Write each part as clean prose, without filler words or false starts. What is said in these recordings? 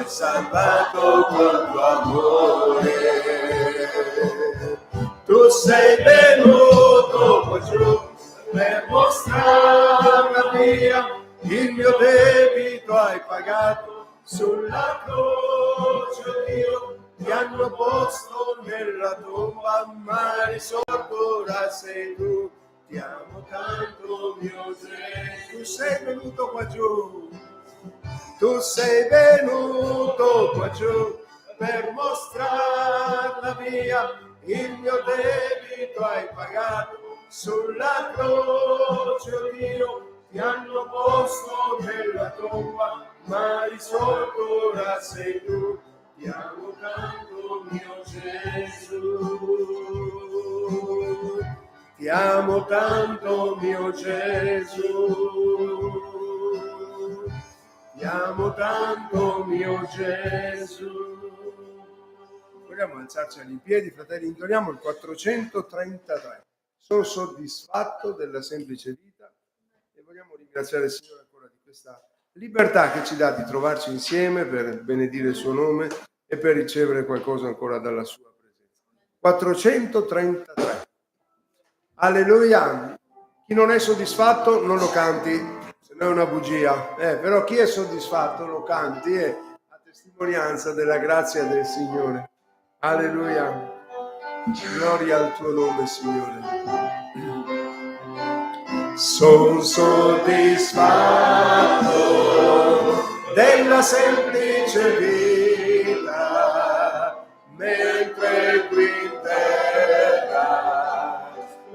Salvato col tuo amore, tu sei venuto qua giù per mostrare la via, il mio debito hai pagato sulla croce, oh Dio, ti hanno posto nella tomba, ma risorto ora sei tu, ti amo tanto mio Gesù, tu sei venuto qua giù. Tu sei venuto qua giù per mostrare la via, il mio debito hai pagato sulla croce, oh Dio, ti hanno posto nella tomba, ma risorto ora sei tu, ti amo tanto mio Gesù, ti amo tanto mio Gesù. Ti amo tanto mio Gesù. Vogliamo alzarci in piedi, fratelli, intoniamo il 433. Sono soddisfatto della semplice vita e vogliamo ringraziare il Signore ancora di questa libertà che ci dà di trovarci insieme per benedire il suo nome e per ricevere qualcosa ancora dalla sua presenza. 433. Alleluia. Chi non è soddisfatto non lo canti. È una bugia, però chi è soddisfatto lo canti, a testimonianza della grazia del Signore. Alleluia, gloria al tuo nome, Signore. Sono soddisfatto della semplice vita, mentre qui in terra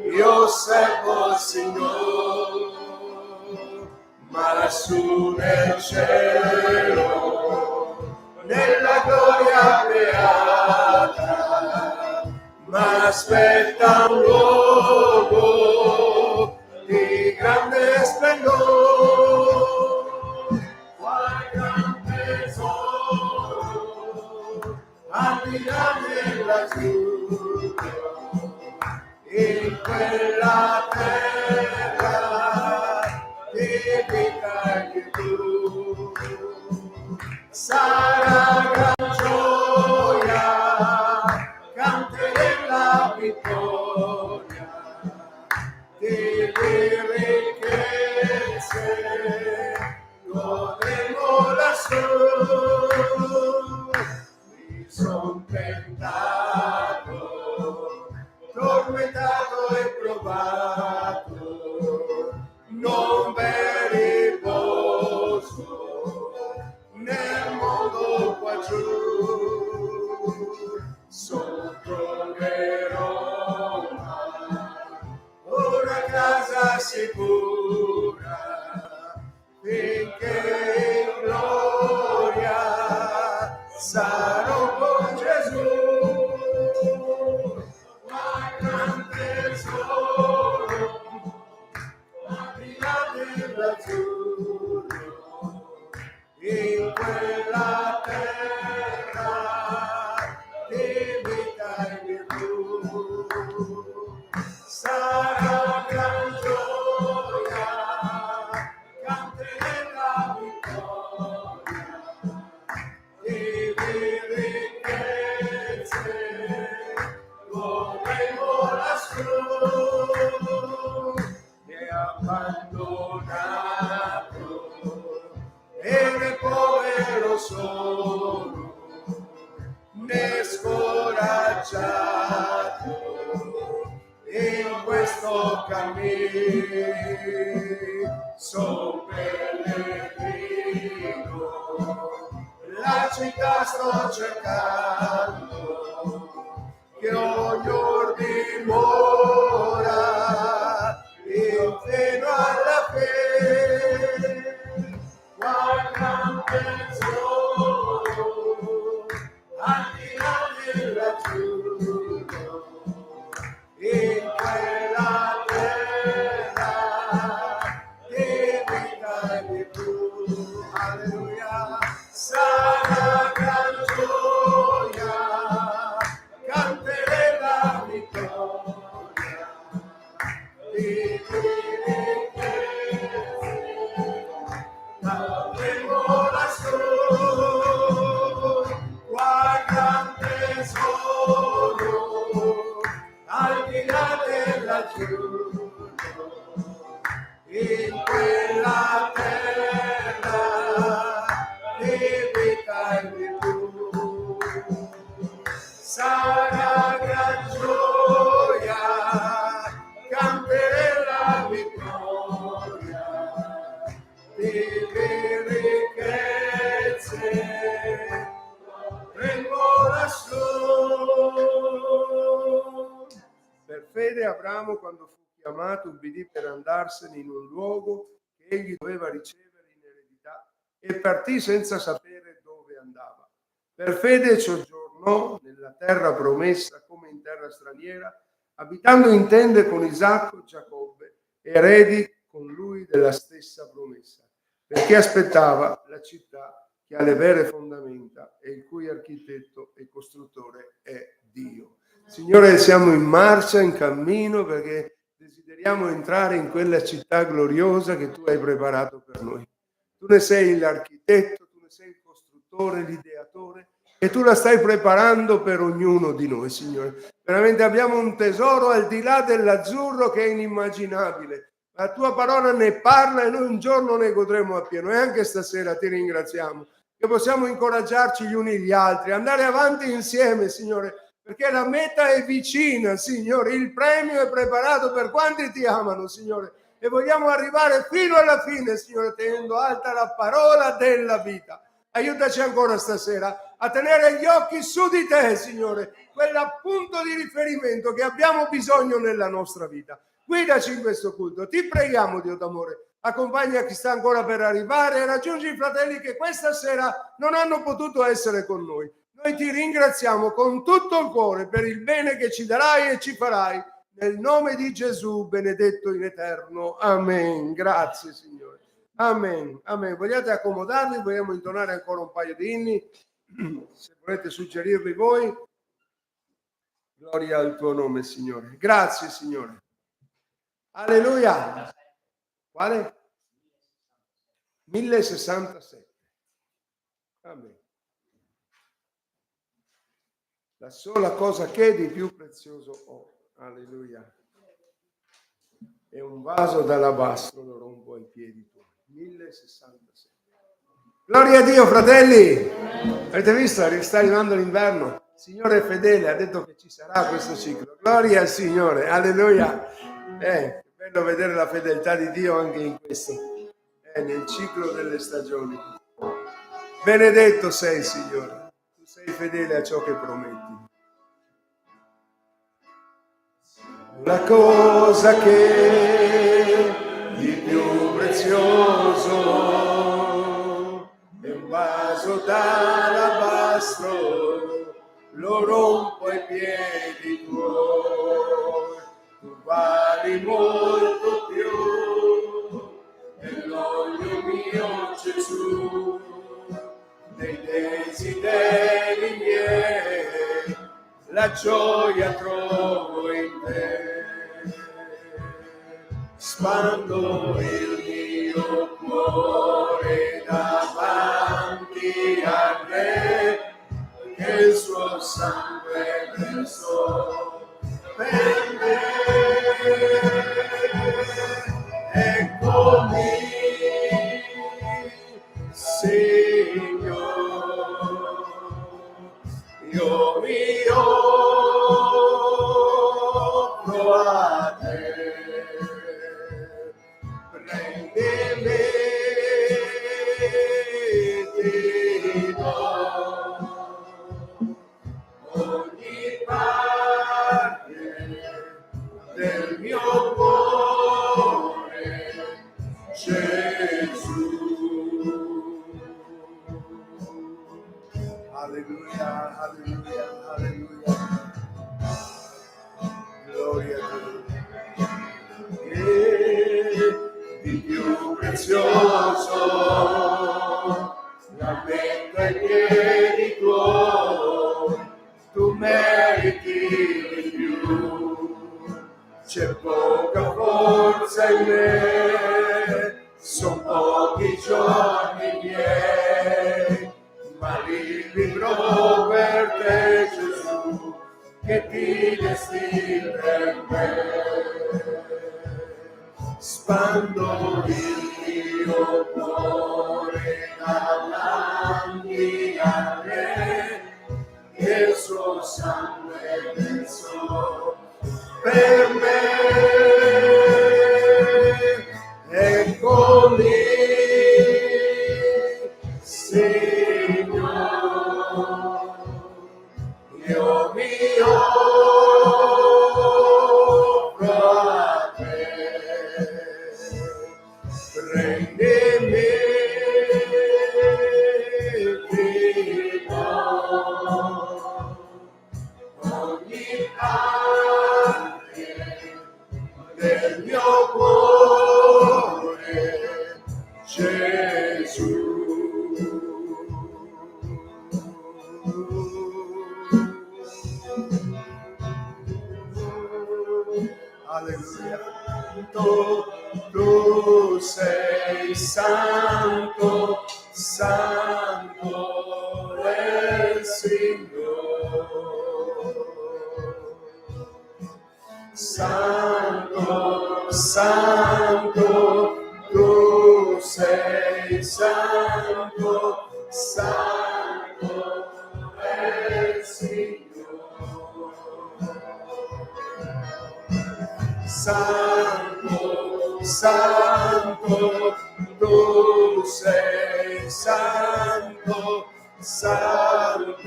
io osservo il Signore. Ma lassù nel cielo, nella gloria beata, m'aspetta un luogo di grande splendore, qual gran tesoro, al di là dell'azzurro, in quella terra di vita che tu sarà gran gioia, canteremo la vittoria di ricchezze, godremo lassù. Mi son tentato, tormentato e provato, non per riposo nel mondo qua giù, sotto le Roma, una casa sicura, finché in gloria sarò con Gesù. Ma gran tesoro, dell'azzurro, in quella terra di vita e virtù, sarà gran gioia, canteremo la vittoria di ricchezze, godremo lassù. abbandonato e né povero solo né scoraggiato in questo cammino son pellegrino, la città sto cercando che ognuno dimora fino alla fede, guarda tesoro al di là dell'azzurro, in quella terra di vita e di blu, alleluia, sarà gran gioia, canterei la vittoria di l'avevo lassù, guarda tesoro al di là dell'azzurro, in quella terra di vita e di blu, sarà gran gioia, canterei la vittoria di ricchezze, vengo lassù. Per fede Abramo, quando fu chiamato, ubbidì per andarsene in un luogo che egli doveva ricevere in eredità e partì senza sapere dove andava. Per fede soggiornò nella terra promessa come in terra straniera, abitando in tende con Isacco e Giacobbe, eredi con lui della stessa promessa, perché aspettava la città che ha le vere fondamenta e il cui architetto e costruttore è Dio. Signore, siamo in marcia, in cammino, perché desideriamo entrare in quella città gloriosa che tu hai preparato per noi. Tu ne sei l'architetto, tu ne sei il costruttore, l'ideatore, e tu la stai preparando per ognuno di noi, Signore. Veramente abbiamo un tesoro al di là dell'azzurro che è inimmaginabile. La tua parola ne parla e noi un giorno ne godremo appieno. E anche stasera ti ringraziamo che possiamo incoraggiarci gli uni gli altri, andare avanti insieme, Signore, perché la meta è vicina, Signore, il premio è preparato per quanti ti amano, Signore, e vogliamo arrivare fino alla fine, Signore, tenendo alta la parola della vita. Aiutaci ancora stasera a tenere gli occhi su di te, Signore, quell'appunto di riferimento che abbiamo bisogno nella nostra vita. Guidaci in questo culto, ti preghiamo, Dio d'amore, accompagna chi sta ancora per arrivare e raggiungi i fratelli che questa sera non hanno potuto essere con noi. Noi ti ringraziamo con tutto il cuore per il bene che ci darai e ci farai. Nel nome di Gesù, benedetto in eterno. Amen. Grazie, Signore. Amen. Amen. Vogliate accomodarvi? Vogliamo intonare ancora un paio di inni? Se volete suggerirli voi. Gloria al tuo nome, Signore. Grazie, Signore. Alleluia. Quale? 1067. Amen. La sola cosa che di più prezioso ho, alleluia, è un vaso d'alabastro, lo rompo ai piedi tuoi. 1067. Gloria a Dio, fratelli! Avete visto? Sta arrivando l'inverno. Il Signore è fedele, ha detto che ci sarà questo ciclo. Gloria al Signore, alleluia. È bello vedere la fedeltà di Dio anche in questo, nel ciclo delle stagioni. Benedetto sei, Signore. Sei fedele a ciò che prometti. La cosa che di più prezioso è un vaso d'alabastro, lo rompo ai piedi tuoi. Tu vali molto più dell'olio mio, Gesù, dei desideri miei, la gioia trovo in te. Spando il mio cuore davanti a te, che il suo sangue versò per me. del mio cuore, Gesù. Alleluia, alleluia, alleluia. Gloria a Dio. E di più prezioso la metto ai piedi tuoi, tu meriti di più. C'è poca forza in me, son pochi giorni miei, ma li vivrò per te, Gesù, che ti desti per me. Spando il mio cuore davanti a te, che il suo sangue versò per me. Eccomi, Signore, io mi offro a te. Prendimi, ti do ogni parte del mio cuore, Gesù. Alleluia. Tu sei santo, santo è il Signore. Santo, santo, tu sei santo, santo è il Signore. Santo, santo, tu sei santo, santo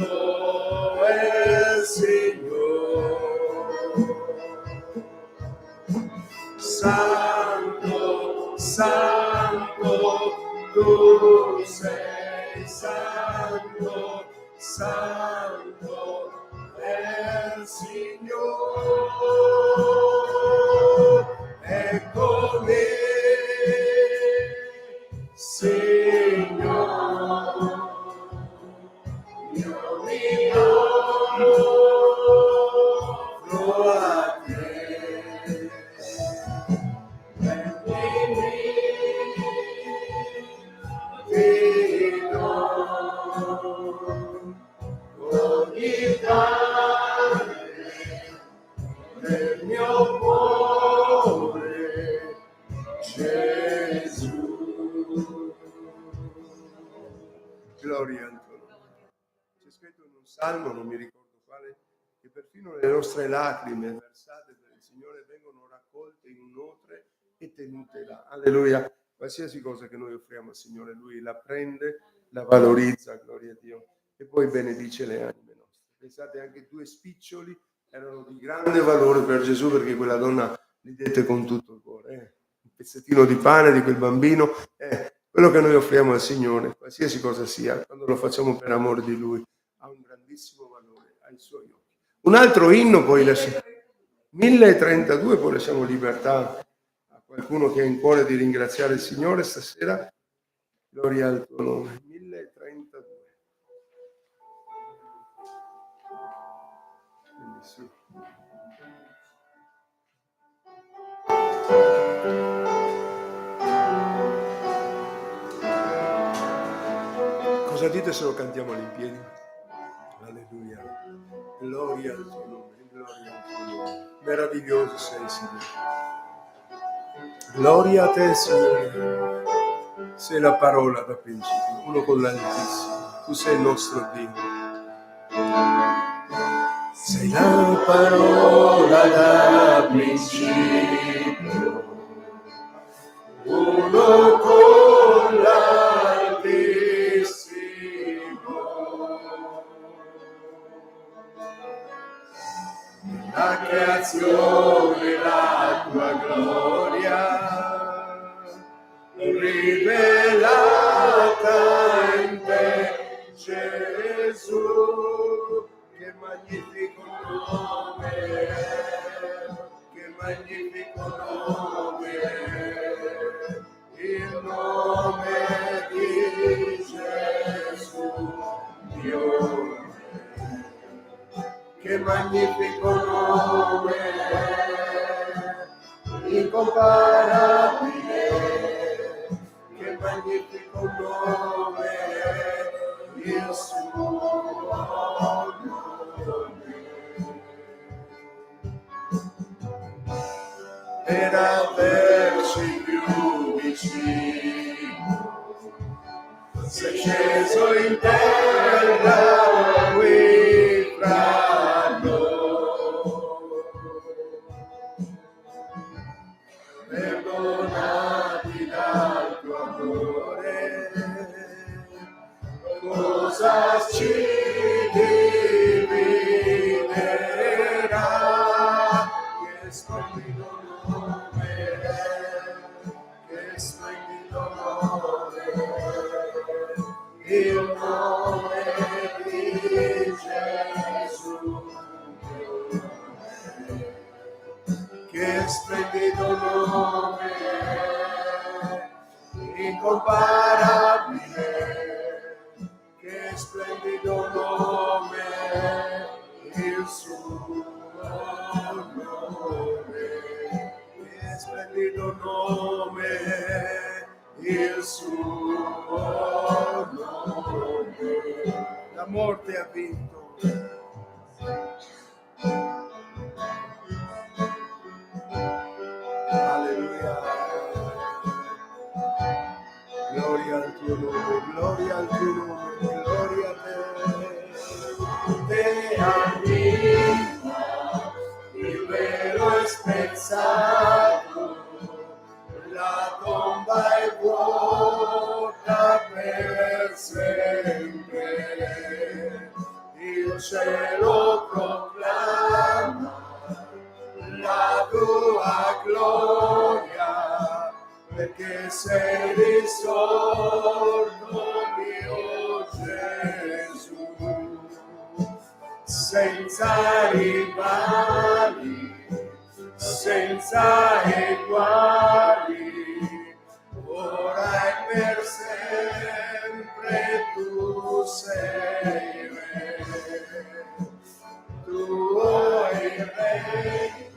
è il Signore. Santo, santo, tu sei santo, santo è il Signore. Eccomi, Signore, io mi offro a te. Ti do ogni parte del mio cuore, Gesù. Gloria al tuo nome. C'è scritto in un salmo, non mi ricordo quale, che perfino le nostre lacrime versate per il Signore vengono raccolte in un'otre e tenute là. Alleluia. Qualsiasi cosa che noi offriamo al Signore, Lui la prende, la valorizza, gloria a Dio, e poi benedice le anime nostre. Pensate, anche 2 spiccioli erano di grande valore per Gesù, perché quella donna li dette con tutto il cuore. Un pezzettino di pane di quel bambino, quello che noi offriamo al Signore, qualsiasi cosa sia, quando lo facciamo per amore di Lui, ha un grandissimo valore ai Suoi occhi. Un altro inno, poi 1032, poi lasciamo libertà a qualcuno che ha in cuore di ringraziare il Signore stasera. Gloria al tuo nome. 1032. Benissimo. Cosa dite se lo cantiamo in piedi? Alleluia. Gloria al tuo nome, gloria al tuo nome. Meraviglioso sei, Signore. Gloria a te, Signore. Sei la parola da principio, uno con l'Altissimo. Tu sei il nostro Dio. Sei la parola da principio, uno con l'Altissimo. La creazione la nome, il nome di Gesù, Dio. Che magnifico nome, incomparabile, che magnifico nome, il suo nome. Per averci più vicino, sei sceso in terra qui fra noi. Perdonati dal tuo amore, cosa ci dividerà? Che splendido nome, che splendido nome, il nome di Gesù. Che splendido nome, incomparabile, che splendido nome, il suo nome, che splendido nome, il suo nome. La morte ha vinto. Alleluia. Gloria al tuo nome, gloria al tuo nome, gloria a te. Te arriva, il velo è spezzato, la tomba è vuota per sempre. Il cielo proclama la tua gloria, perché sei risorto, mio Gesù, senza rivali, senza eguali, ora e per sempre tu sei re. Tuo è il regno,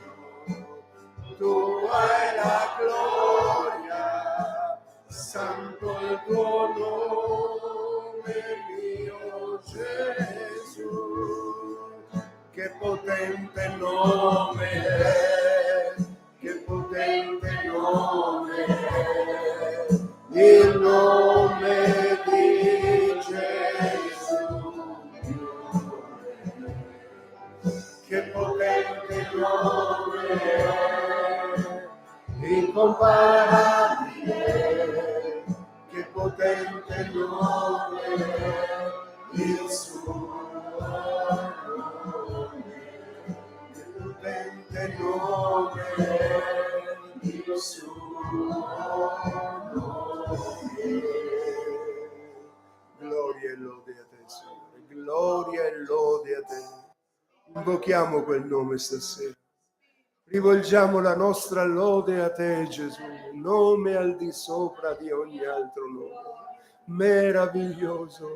tua è la gloria, santo il tuo nome, mio Gesù. Che potente nome è, che potente nome è, il nome di Gesù. Che potente nome è, incomparabile, che potente nome è, il suo nome, che potente nome è, il suo nome. Gloria e lode a te, Signore, gloria e lode a te. Invochiamo quel nome stasera. Rivolgiamo la nostra lode a te, Gesù, nome al di sopra di ogni altro nome. Meraviglioso,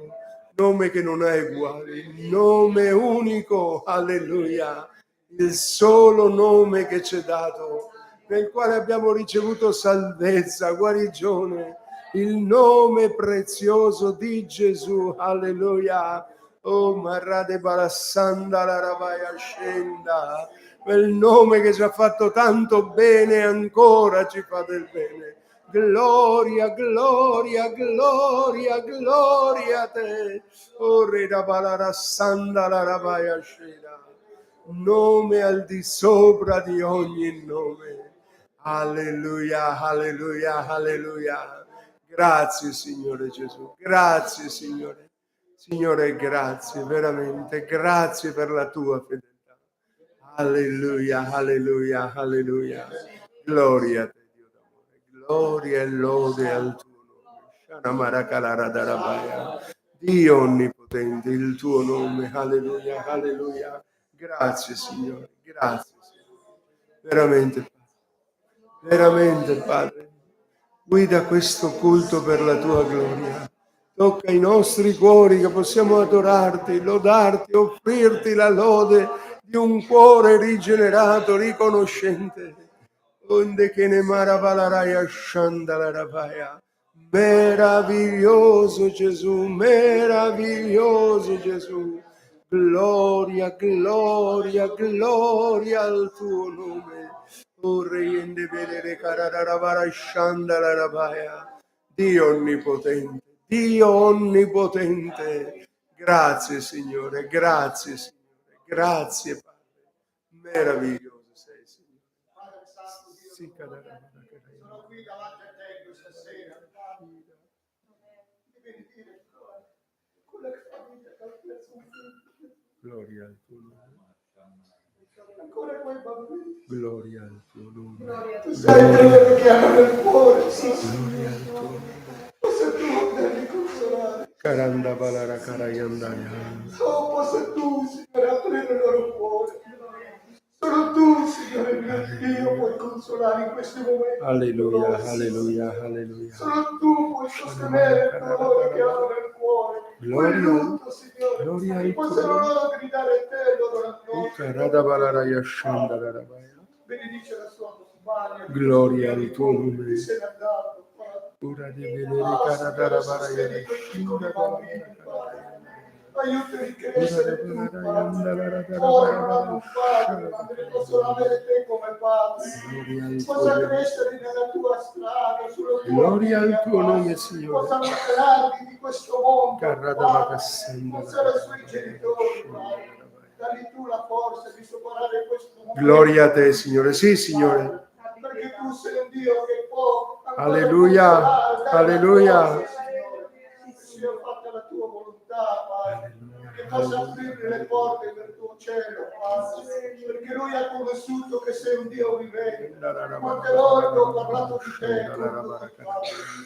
nome che non ha uguali, nome unico, alleluia. Il solo nome che ci è dato, nel quale abbiamo ricevuto salvezza, guarigione, il nome prezioso di Gesù, alleluia. Oh, Marrade Balassanda la Rabaya scenda, quel nome che ci ha fatto tanto bene e ancora ci fa del bene. Gloria, gloria, gloria, gloria a te. Oh, Reda Balarassanda la Rabaya scenda, nome al di sopra di ogni nome. Alleluia, alleluia, alleluia. Grazie Signore Gesù, grazie Signore. Signore, grazie, veramente, grazie per la tua fedeltà. Alleluia, alleluia, alleluia. Gloria a te, Dio d'amore. Gloria e lode al tuo nome. Dio onnipotente, il tuo nome. Alleluia, alleluia. Grazie, Signore, grazie, Signore. Veramente. Veramente, Padre, guida questo culto per la tua gloria. Tocca i nostri cuori che possiamo adorarti, lodarti, offrirti la lode di un cuore rigenerato, riconoscente. Onde che ne marabalaraya shandalarabaya. Meraviglioso Gesù, meraviglioso Gesù. Gloria, gloria, gloria al tuo nome. Vorrei vedere cararabara shandalarabaya. Dio onnipotente, Dio onnipotente. Grazie Signore, grazie Signore, grazie Padre. Meraviglioso sei Signore. Sì, sono qui davanti a te questa sera, di benedire quella famiglia che ha perso un figlio. Gloria al tuo nome. Ancora quei bambini. Gloria al tuo nome. Tu sai quello che hanno nel cuore. Gloria al tuo nome. Possa tu poterli consolare. Karanda balara karayandaya. Oh, possa tu, Signore, aprire il loro cuore. Solo tu, Signore mio Dio, puoi consolare in questi momenti. Alleluia, alleluia, alleluia. Solo tu puoi sostenere coloro che hanno nel cuore. Gloria, Quel lutto, Signore. gloria al tuo Possano nome. loro gridare a te, loro a noi. Karada balara yashandarabaya. Benedice la sua compagna. Gloria al tuo nome. Che se n'è andato, Padre. Ora di vedere Karadara Aiutami a crescere tu, Padre. Ora non hanno un padre, ma me ne possono avere te come padre. Possa crescere nella tua strada, sulla tua Gloria via, al tuo Padre. nome, Signore. Possano liberarli di questo mondo, Karadara Padre. Possano i suoi genitori, Padre. Dagli tu la forza di superare questo momento. Gloria a te, Signore. Sì, Signore. Perché tu sei un Dio che può. Alleluia, alleluia. Sia fatta la tua volontà, Padre, che possa aprire le porte del tuo cielo, Padre, perché lui ha conosciuto che sei un Dio vivente. Quante volte ho parlato di te, Padre.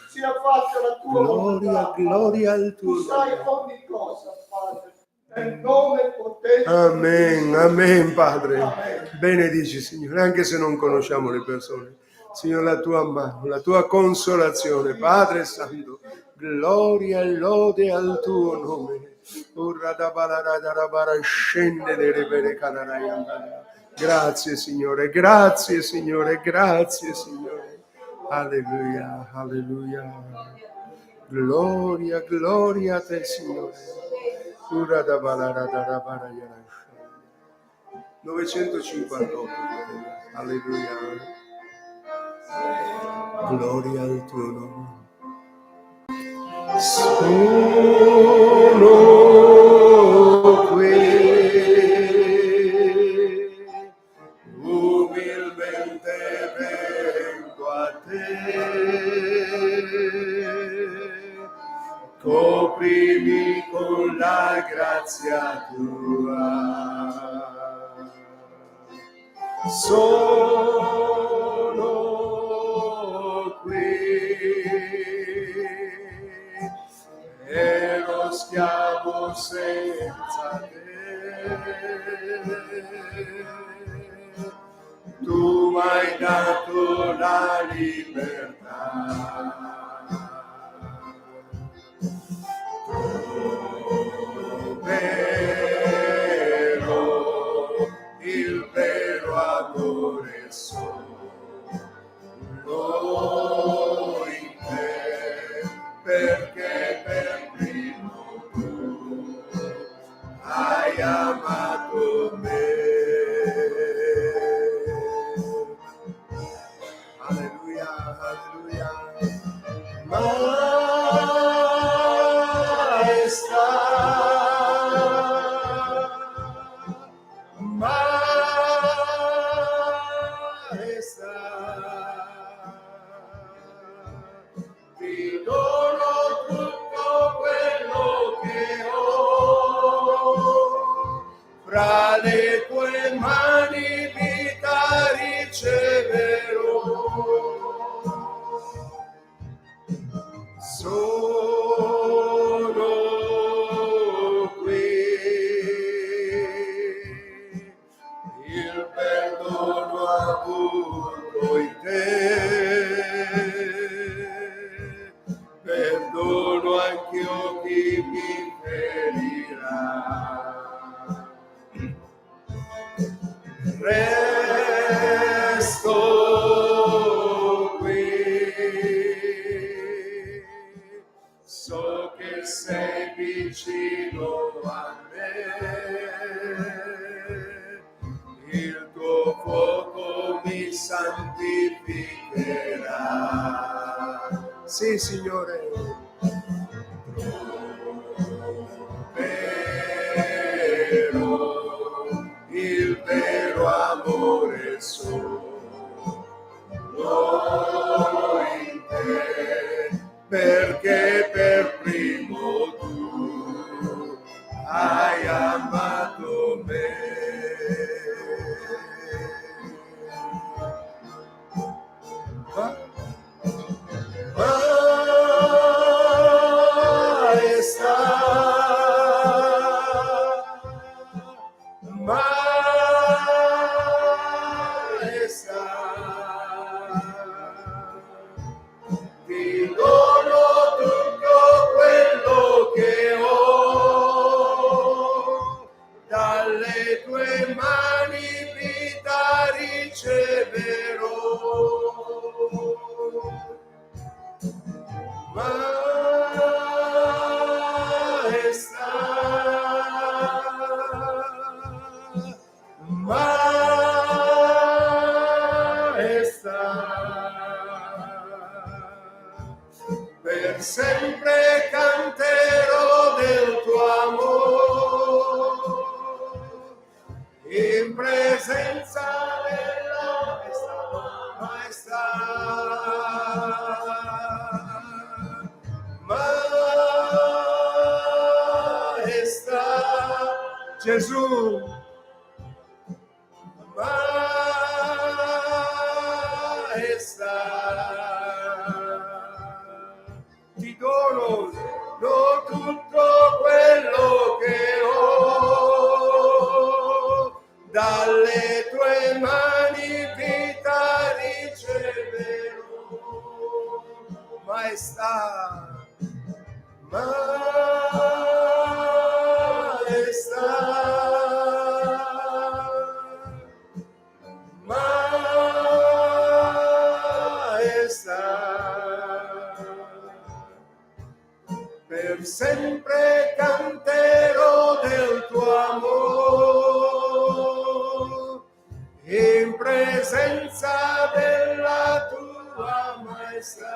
Sia fatta la tua Gloria, volontà. gloria al tuo Tu sai nome. ogni cosa, Padre. Nel nome potente. Amen, amen, Padre. Amen. Benedici, Signore, anche se non conosciamo le persone. Signore, la tua mano, la tua consolazione, Padre Santo. Gloria e lode al tuo nome. Grazie, Signore, grazie, Signore, grazie, Signore. Alleluia, alleluia. Gloria, gloria a te, Signore. 958. Alleluia. Gloria al tuo nome. Sono qui, umilmente vengo a te. Coprimi con la grazia tua. Sono qui, ero schiavo senza te. Tu m'hai dato la libertà. Il vero amore solo in te, perché per primo tu hai amato me. Alleluia, alleluia. Ti dono tutto quello che ho, fra le tue mani vita riceverò. Sì, Signore. Il vero amore solo in te, perché per primo tu hai amato me. Ti dono tutto quello che ho, dalle tue mani vita riceverò. Per sempre canterò del tuo amore, in presenza della maestà. Maestà, Gesù. Ti dono tutto quello che ho, dalle tue mani vita riceverò. Maestà, per sempre canterò del tuo amore, in presenza della tua maestà.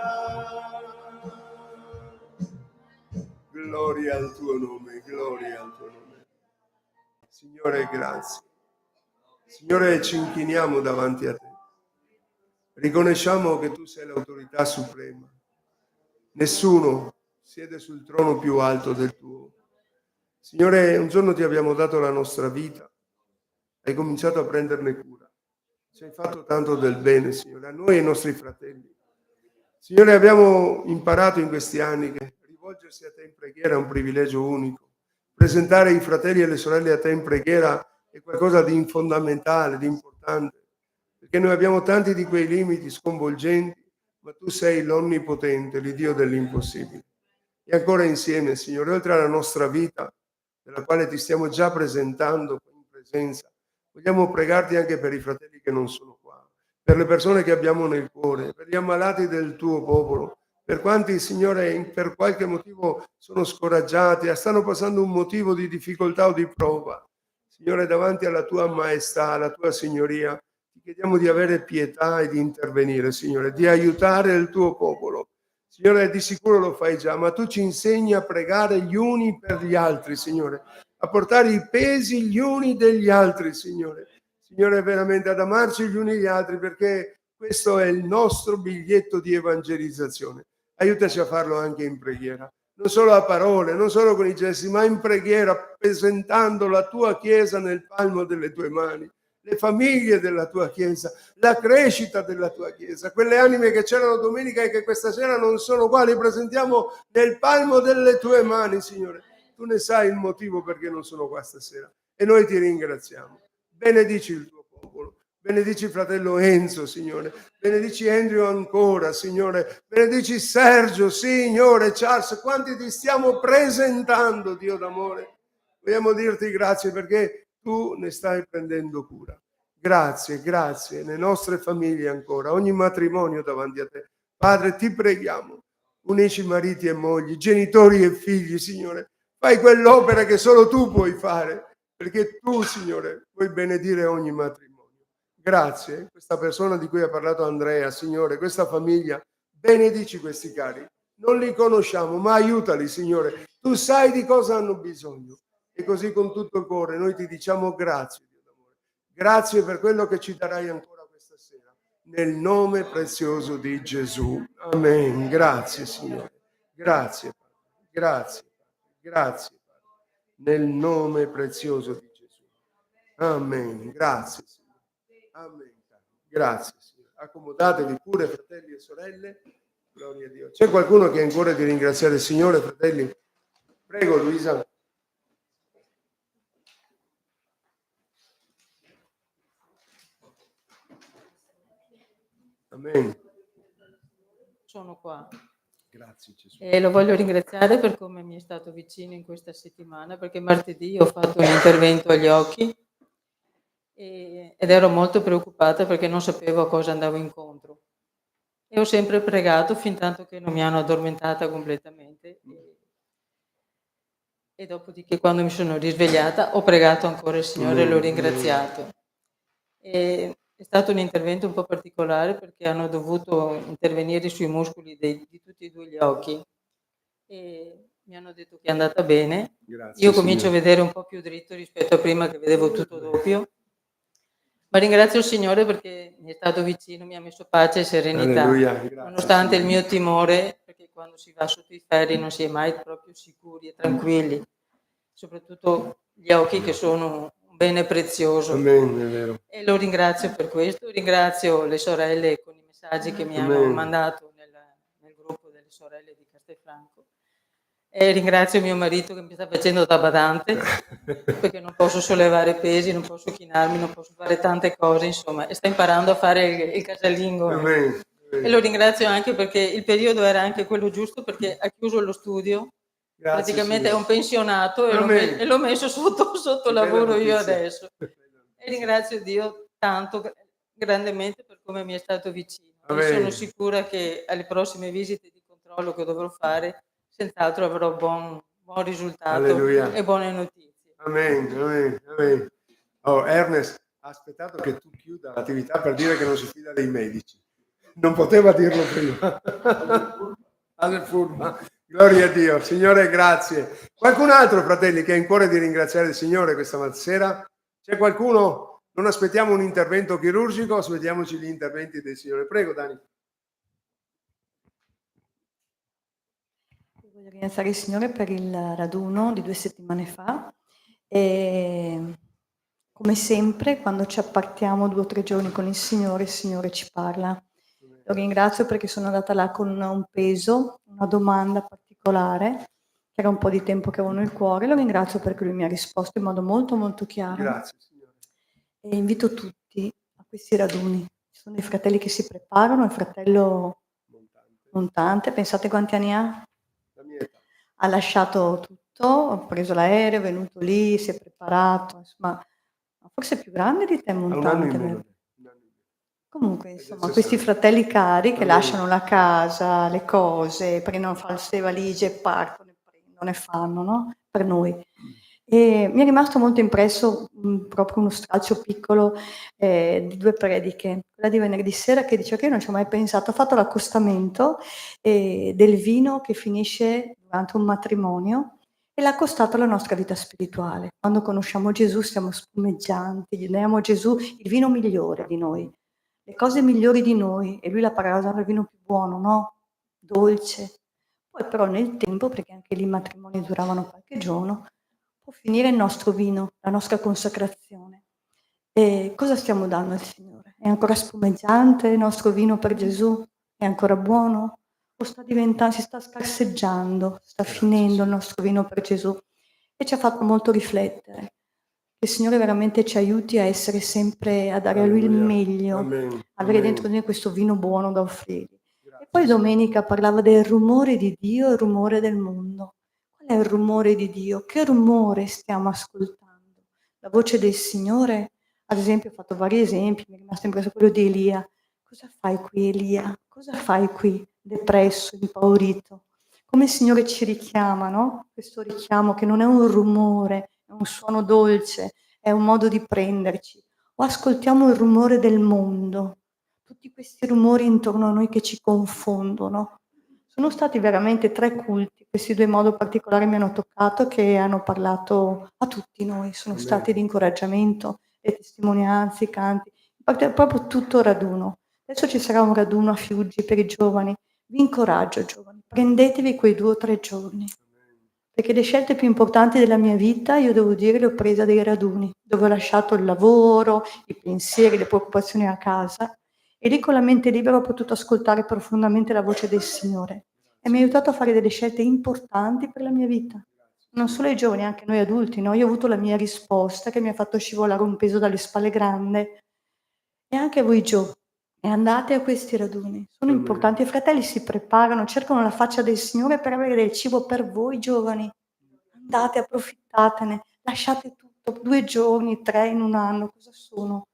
Gloria al tuo nome, gloria al tuo nome. Signore, grazie. Signore, ci inchiniamo davanti a te. Riconosciamo che tu sei l'autorità suprema. Nessuno siede sul trono più alto del tuo. Signore, un giorno ti abbiamo dato la nostra vita, hai cominciato a prenderne cura. Ci hai fatto tanto del bene, Signore, a noi e ai nostri fratelli. Signore, abbiamo imparato in questi anni che rivolgersi a te in preghiera è un privilegio unico. Presentare i fratelli e le sorelle a te in preghiera è qualcosa di fondamentale, di importante, perché noi abbiamo tanti di quei limiti sconvolgenti, ma tu sei l'Onnipotente, l'Iddio dell'impossibile. E ancora insieme, Signore, oltre alla nostra vita, nella quale ti stiamo già presentando in presenza, vogliamo pregarti anche per i fratelli che non sono qua, per le persone che abbiamo nel cuore, per gli ammalati del tuo popolo, per quanti, Signore, per qualche motivo sono scoraggiati, stanno passando un motivo di difficoltà o di prova. Signore, davanti alla tua maestà, alla tua signoria, ti chiediamo di avere pietà e di intervenire, Signore, di aiutare il tuo popolo. Signore, di sicuro lo fai già, ma tu ci insegni a pregare gli uni per gli altri, Signore, a portare i pesi gli uni degli altri, Signore. Signore, veramente ad amarci gli uni gli altri, perché questo è il nostro biglietto di evangelizzazione. Aiutaci a farlo anche in preghiera, non solo a parole, non solo con i gesti, ma in preghiera, presentando la tua Chiesa nel palmo delle tue mani, le famiglie della tua Chiesa, la crescita della tua Chiesa, quelle anime che c'erano domenica e che questa sera non sono qua, li presentiamo nel palmo delle tue mani, Signore. Tu ne sai il motivo perché non sono qua stasera e noi ti ringraziamo. Benedici il tuo popolo, benedici il fratello Enzo, Signore, benedici Andrew ancora, Signore, benedici Sergio, Signore, Charles, quanti ti stiamo presentando, Dio d'amore. Vogliamo dirti grazie perché tu ne stai prendendo cura. Grazie, grazie, le nostre famiglie ancora, ogni matrimonio davanti a te. Padre, ti preghiamo, unisci mariti e mogli, genitori e figli, Signore. Fai quell'opera che solo tu puoi fare, perché tu, Signore, puoi benedire ogni matrimonio. Grazie, questa persona di cui ha parlato Andrea, Signore, questa famiglia, benedici questi cari. Non li conosciamo, ma aiutali, Signore. Tu sai di cosa hanno bisogno. E così con tutto il cuore noi ti diciamo grazie, Dio d'amore. Grazie per quello che ci darai ancora questa sera. Nel nome prezioso di Gesù. Amen. Grazie, Signore. Grazie, Padre. Grazie, Padre. Grazie, Padre. Nel nome prezioso di Gesù. Amen. Grazie, Signore. Amen. Grazie, Signore. Accomodatevi pure, fratelli e sorelle. Gloria a Dio. C'è qualcuno che ha in cuore di ringraziare il Signore, fratelli? Prego, Luisa. Amen. Sono qua. Grazie, Gesù. E lo voglio ringraziare per come mi è stato vicino in questa settimana, perché martedì ho fatto un intervento agli occhi ed ero molto preoccupata perché non sapevo a cosa andavo incontro. E ho sempre pregato fin tanto che non mi hanno addormentata completamente. E dopodiché, quando mi sono risvegliata, ho pregato ancora il Signore e l'ho ringraziato. E è stato un intervento un po' particolare perché hanno dovuto intervenire sui muscoli di tutti e due gli occhi e mi hanno detto che è andata bene. Grazie, Io comincio Signore. a vedere un po' più dritto rispetto a prima che vedevo tutto doppio. Ma ringrazio il Signore perché mi è stato vicino, mi ha messo pace e serenità. Alleluia. Grazie, Nonostante Signore. il mio timore, perché quando si va sotto i ferri non si è mai proprio sicuri e tranquilli, soprattutto gli occhi che sono un bene prezioso. Amen, è vero. E lo ringrazio per questo, ringrazio le sorelle con i messaggi che mi hanno Amen. mandato nel gruppo delle sorelle di Castelfranco. E ringrazio mio marito che mi sta facendo da badante, perché non posso sollevare pesi, non posso chinarmi, non posso fare tante cose, insomma, e sta imparando a fare il casalingo. Amen. E lo ringrazio anche perché il periodo era anche quello giusto, perché ha chiuso lo studio, Grazie, praticamente Signore. è un pensionato Amen. e l'ho messo sotto Che bella lavoro io notizia. adesso. E ringrazio Dio tanto, grandemente, per come mi è stato vicino. Amen. E sono sicura che alle prossime visite di controllo che dovrò fare, senz'altro avrò buon risultato Alleluia. e buone notizie. Amen, amen, amen. Oh, Ernest ha aspettato che tu chiuda l'attività per dire che non si fida dei medici. Non poteva dirlo prima. Alle furba. Gloria a Dio. Signore, grazie. Qualcun altro, fratelli, che ha in cuore di ringraziare il Signore questa sera? C'è qualcuno? Non aspettiamo un intervento chirurgico, aspettiamoci gli interventi del Signore. Prego, Dani. Voglio ringraziare il Signore per il raduno di 2 settimane fa e come sempre quando ci appartiamo 2 o 3 giorni con il Signore ci parla. Lo ringrazio perché sono andata là con un peso, una domanda particolare, che era un po' di tempo che avevo nel cuore. Lo ringrazio perché lui mi ha risposto in modo molto molto chiaro. Grazie, Signore. E invito tutti a questi raduni. Ci sono dei fratelli che si preparano, il fratello Montante, pensate quanti anni ha? La mia età. Ha lasciato tutto, ha preso l'aereo, è venuto lì, si è preparato, insomma, forse è più grande di te Ha un anno in Montante, meno. vero? Comunque, insomma, adesso questi sa. fratelli cari che Amen. lasciano la casa, le cose, prendono false valigie, partono, e prendono e fanno, no? Per noi. E mi è rimasto molto impresso proprio uno stralcio piccolo di 2 prediche, quella di venerdì sera che dice che io non ci ho mai pensato, ho fatto l'accostamento del vino che finisce durante un matrimonio e l'ha accostato alla nostra vita spirituale. Quando conosciamo Gesù siamo spumeggianti, gli diamo a Gesù il vino migliore di noi, le cose migliori di noi, e lui l'ha paragonato al vino più buono, no? Dolce. Poi però nel tempo, perché anche lì i matrimoni duravano qualche giorno, può finire il nostro vino, la nostra consacrazione. E cosa stiamo dando al Signore? È ancora spumeggiante il nostro vino per Gesù? È ancora buono? O sta diventando, si sta scarseggiando, sta finendo il nostro vino per Gesù? E ci ha fatto molto riflettere. Che il Signore veramente ci aiuti a essere sempre, a dare a Lui il meglio, Amen. avere Amen. dentro di noi questo vino buono da offrirgli. Grazie, E poi Signore. domenica parlava del rumore di Dio e il rumore del mondo. Qual è il rumore di Dio? Che rumore stiamo ascoltando? La voce del Signore, ad esempio, ho fatto vari esempi, mi è rimasto impresso quello di Elia. Cosa fai qui, Elia? Cosa fai qui, depresso, impaurito? Come il Signore ci richiama, no? Questo richiamo che non è un rumore, è un suono dolce, è un modo di prenderci. O ascoltiamo il rumore del mondo, tutti questi rumori intorno a noi che ci confondono. Sono stati veramente 3 culti, questi 2 in modo particolare mi hanno toccato, che hanno parlato a tutti noi, sono Amen. stati di incoraggiamento, le testimonianze, i canti, proprio tutto raduno. Adesso ci sarà un raduno a Fiuggi per i giovani. Vi incoraggio giovani, prendetevi quei 2 o 3 giorni, perché le scelte più importanti della mia vita, io devo dire, le ho prese a dei raduni, dove ho lasciato il lavoro, i pensieri, le preoccupazioni a casa, e lì con la mente libera ho potuto ascoltare profondamente la voce del Signore e mi ha aiutato a fare delle scelte importanti per la mia vita. Non solo i giovani, anche noi adulti, no? Io ho avuto la mia risposta che mi ha fatto scivolare un peso dalle spalle grande. E anche voi giovani, e andate a questi raduni, sono Amen. importanti. I fratelli si preparano, cercano la faccia del Signore per avere del cibo per voi giovani. Andate, approfittatene, lasciate tutto, 2 giorni, 3 in un anno, cosa sono?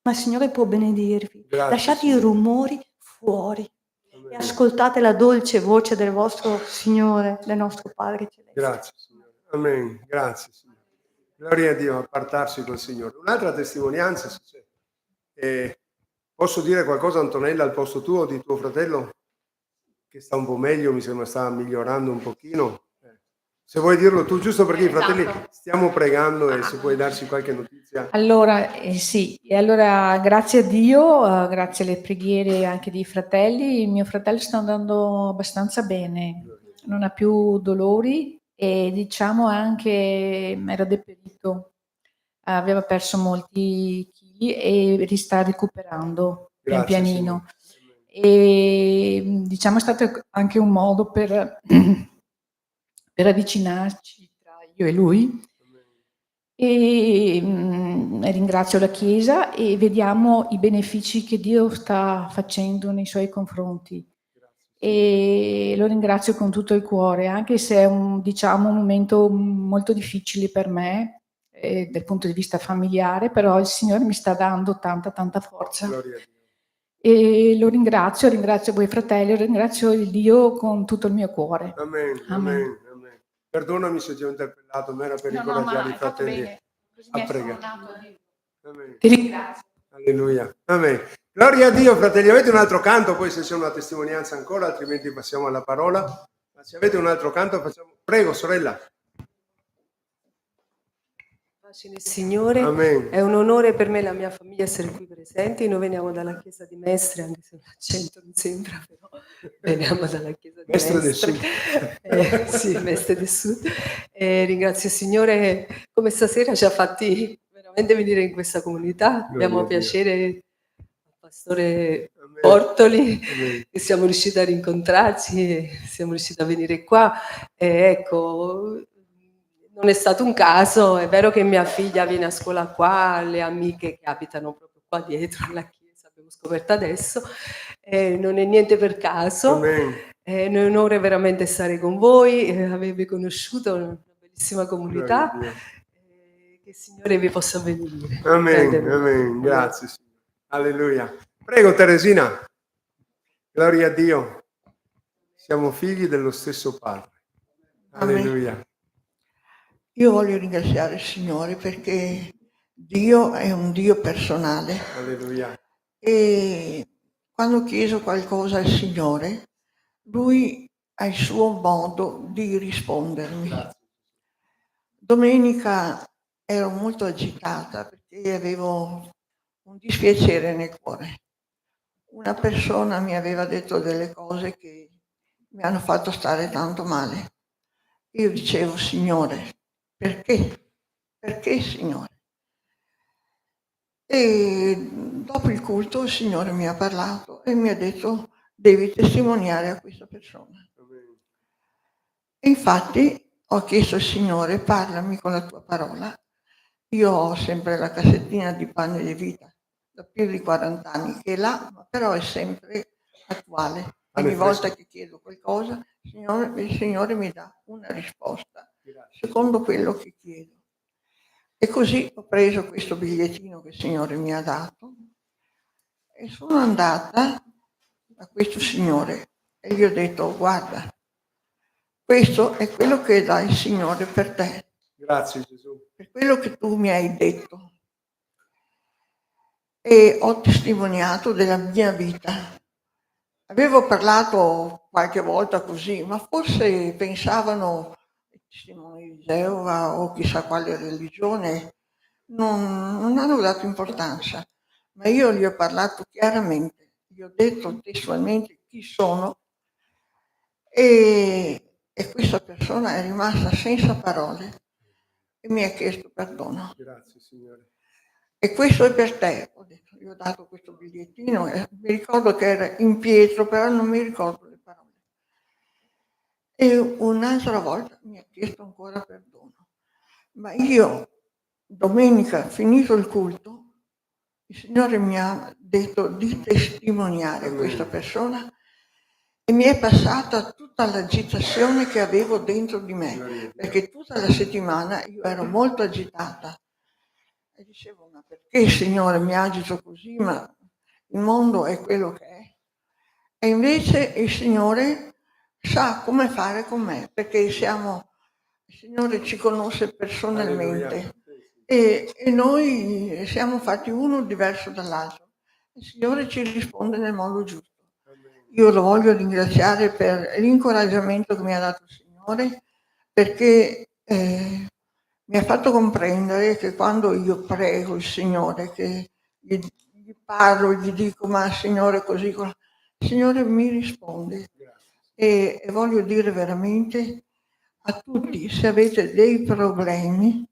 Ma il Signore può benedirvi. Grazie, Lasciate i Signore. rumori fuori e Amen. ascoltate la dolce voce del vostro Signore, del nostro Padre Celeste. Grazie, Signore. Amen. Grazie, Signore. Gloria a Dio, appartarsi col Signore. Un'altra testimonianza, se c'è. Posso dire qualcosa, Antonella, al posto tuo, di tuo fratello, che sta un po' meglio, mi sembra sta migliorando un pochino. Se vuoi dirlo tu, giusto perché i fratelli stiamo pregando e se puoi darci qualche notizia. Allora, sì, e allora grazie a Dio, grazie alle preghiere anche dei fratelli, il mio fratello sta andando abbastanza bene, non ha più dolori e diciamo anche era deperito, aveva perso molti chili e sta recuperando pian Grazie, pianino. Signore. E diciamo è stato anche un modo per avvicinarci tra io e lui. E ringrazio la Chiesa e vediamo i benefici che Dio sta facendo nei suoi confronti. E lo ringrazio con tutto il cuore, anche se è un momento molto difficile per me dal punto di vista familiare, però il Signore mi sta dando tanta forza. Gloria a Dio. E lo ringrazio voi fratelli, ringrazio il Dio con tutto il mio cuore. Amen, amen, amen. Perdonami se ti ho interpellato, ma era per No, incoraggiare ma i hai fatto fratelli bene. Così a mi hai pregare. sfornato a Dio. Amen. Ti ringrazio. Alleluia. Amen. Gloria a Dio, fratelli. Avete un altro canto, poi se c'è una testimonianza ancora, altrimenti passiamo alla parola. Ma se avete un altro canto, facciamo. Prego, sorella. Pace nel Signore, Amen. è un onore per me e la mia famiglia essere qui presenti. Noi veniamo dalla chiesa di Mestre, anche se l'accento non sembra, però veniamo dalla chiesa di Mestre del Mestre. Sì, Mestre del Sud. Ringrazio il Signore, come stasera ci ha fatti veramente venire in questa comunità. Gloria Abbiamo a Dio. piacere al pastore Amen. Portoli, Amen. che siamo riusciti a rincontrarci e siamo riusciti a venire qua. Ecco, non è stato un caso, è vero che mia figlia viene a scuola qua, le amiche che abitano proprio qua dietro alla chiesa, abbiamo scoperto adesso, non è niente per caso, Amen. è un onore veramente stare con voi, avervi conosciuto, una bellissima Gloria comunità, a Dio. che il Signore vi possa benedire. Amen, Grandemente. amen. Grazie, Signore. Alleluia. Prego, Teresina. Gloria a Dio. Siamo figli dello stesso Padre. Amen. Alleluia. Io voglio ringraziare il Signore perché Dio è un Dio personale Alleluia. e quando ho chiesto qualcosa al Signore, Lui ha il suo modo di rispondermi. Domenica ero molto agitata perché avevo un dispiacere nel cuore. Una persona mi aveva detto delle cose che mi hanno fatto stare tanto male. Io dicevo, Signore, perché? Perché, Signore? E dopo il culto il Signore mi ha parlato e mi ha detto, devi testimoniare a questa persona. E infatti ho chiesto al Signore, parlami con la tua parola. Io ho sempre la cassettina di pane di vita, da più di 40 anni, che è là, però è sempre attuale. Ogni volta che chiedo qualcosa, il Signore mi dà una risposta, secondo quello che chiedo. E così ho preso questo bigliettino che il Signore mi ha dato e sono andata a questo signore e gli ho detto, guarda, questo è quello che dà il Signore per te, Grazie, Gesù. per quello che tu mi hai detto. e ho testimoniato della mia vita. Avevo parlato qualche volta così, ma forse pensavano i testimoni di Geova o chissà quale religione, non hanno dato importanza, ma io gli ho parlato chiaramente, gli ho detto testualmente chi sono e questa persona è rimasta senza parole e mi ha chiesto perdono. Grazie, Signore. E questo è per te, ho detto, gli ho dato questo bigliettino e mi ricordo che era in Pietro, però non mi ricordo le parole. E un'altra volta mi ha chiesto ancora perdono. Ma io, domenica, finito il culto, il Signore mi ha detto di testimoniare questa persona e mi è passata tutta l'agitazione che avevo dentro di me, perché tutta la settimana io ero molto agitata. E dicevo, ma perché Signore mi agito così? Ma il mondo è quello che è. E invece il Signore sa come fare con me, perché il Signore ci conosce personalmente e noi siamo fatti uno diverso dall'altro. Il Signore ci risponde nel modo giusto. Io lo voglio ringraziare per l'incoraggiamento che mi ha dato il Signore, perché mi ha fatto comprendere che quando io prego il Signore, che gli parlo, gli dico ma Signore così, il Signore mi risponde. E voglio dire veramente a tutti, se avete dei problemi,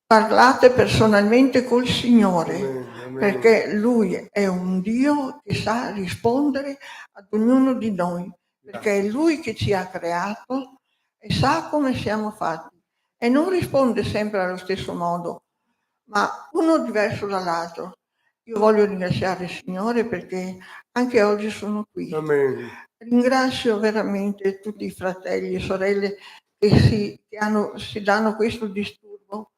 parlate personalmente col Signore, perché Lui è un Dio che sa rispondere ad ognuno di noi, perché è Lui che ci ha creato e sa come siamo fatti. E non risponde sempre allo stesso modo, ma uno diverso dall'altro. Io voglio ringraziare il Signore perché anche oggi sono qui. Amen. Ringrazio veramente tutti i fratelli e sorelle che si danno questo disturbo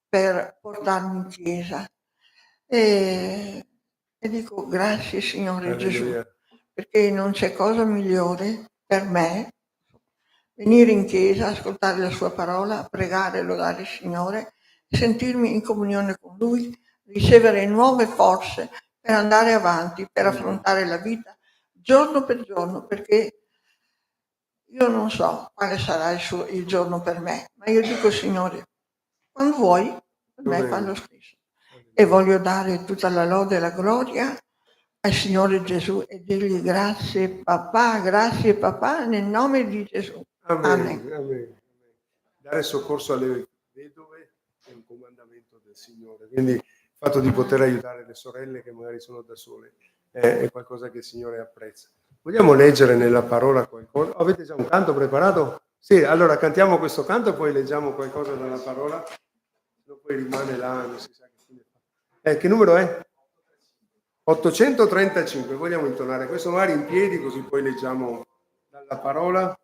per portarmi in chiesa. E dico grazie Signore Gesù, perché non c'è cosa migliore per me venire in chiesa, ascoltare la sua parola, pregare, lodare il Signore, sentirmi in comunione con Lui, ricevere nuove forze per andare avanti, per affrontare la vita giorno per giorno, perché io non so quale sarà il giorno per me, ma io dico Signore, quando vuoi, per me fa lo stesso. E voglio dare tutta la lode e la gloria al Signore Gesù e dirgli grazie papà, nel nome di Gesù. Amen. Amen. Dare soccorso alle vedove è un comandamento del Signore, quindi il fatto di poter aiutare le sorelle che magari sono da sole è qualcosa che il Signore apprezza. Vogliamo leggere nella parola qualcosa? Avete già un canto preparato? Sì, allora cantiamo questo canto e poi leggiamo qualcosa dalla parola, no, poi rimane là, non si sa che fine fa. Che numero è? 835, vogliamo intonare questo magari in piedi così poi leggiamo dalla parola.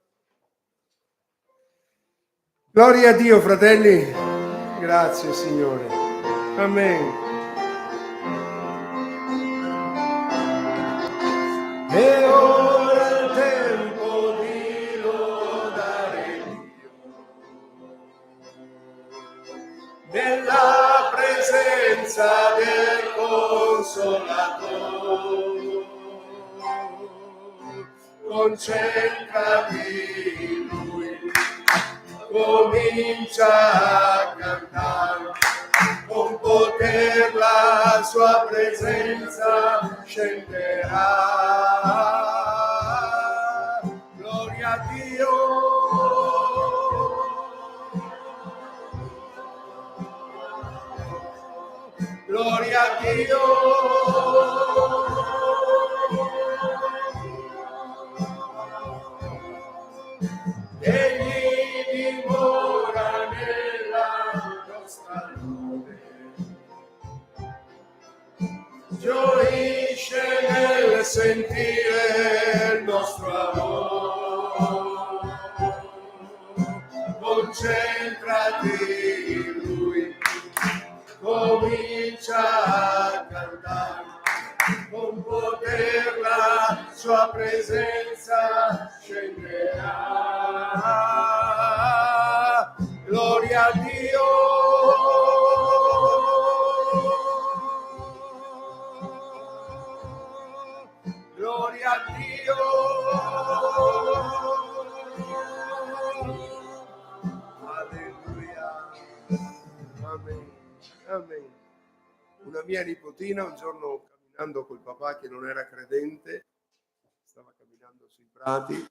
Gloria a Dio, fratelli. Grazie, Signore. Amen. E ora è il tempo di lodare Dio nella presenza del Consolatore. Concentrati in Lui. Comincia a cantare, con poter la sua presenza scenderà. Gloria a Dio. Gloria a Dio. Egli dimora nella nostra lode, gioisce nel sentire il nostro amore. Concentrati in Lui, comincia a cantare, con poter la sua presenza scenderà. Gloria a Dio. mia nipotina un giorno camminando col papà che non era credente, stava camminando sui prati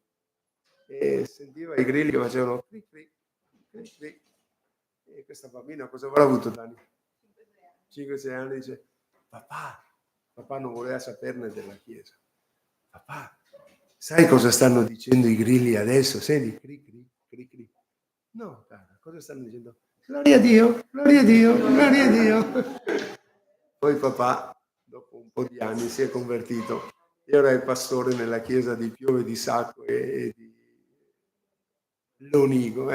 e sentiva i grilli che facevano cric cric, cric cric. E questa bambina cosa avrà avuto, Dani? 5-6 anni, dice papà non voleva saperne della chiesa. Papà, sai cosa stanno dicendo i grilli adesso? Senti, cric cric, cric cric. No, cara, cosa stanno dicendo? Gloria a Dio, gloria a Dio, gloria a Dio. Poi papà, dopo un po' di anni, si è convertito e ora è pastore nella chiesa di Piove di Sacco e di Lonigo.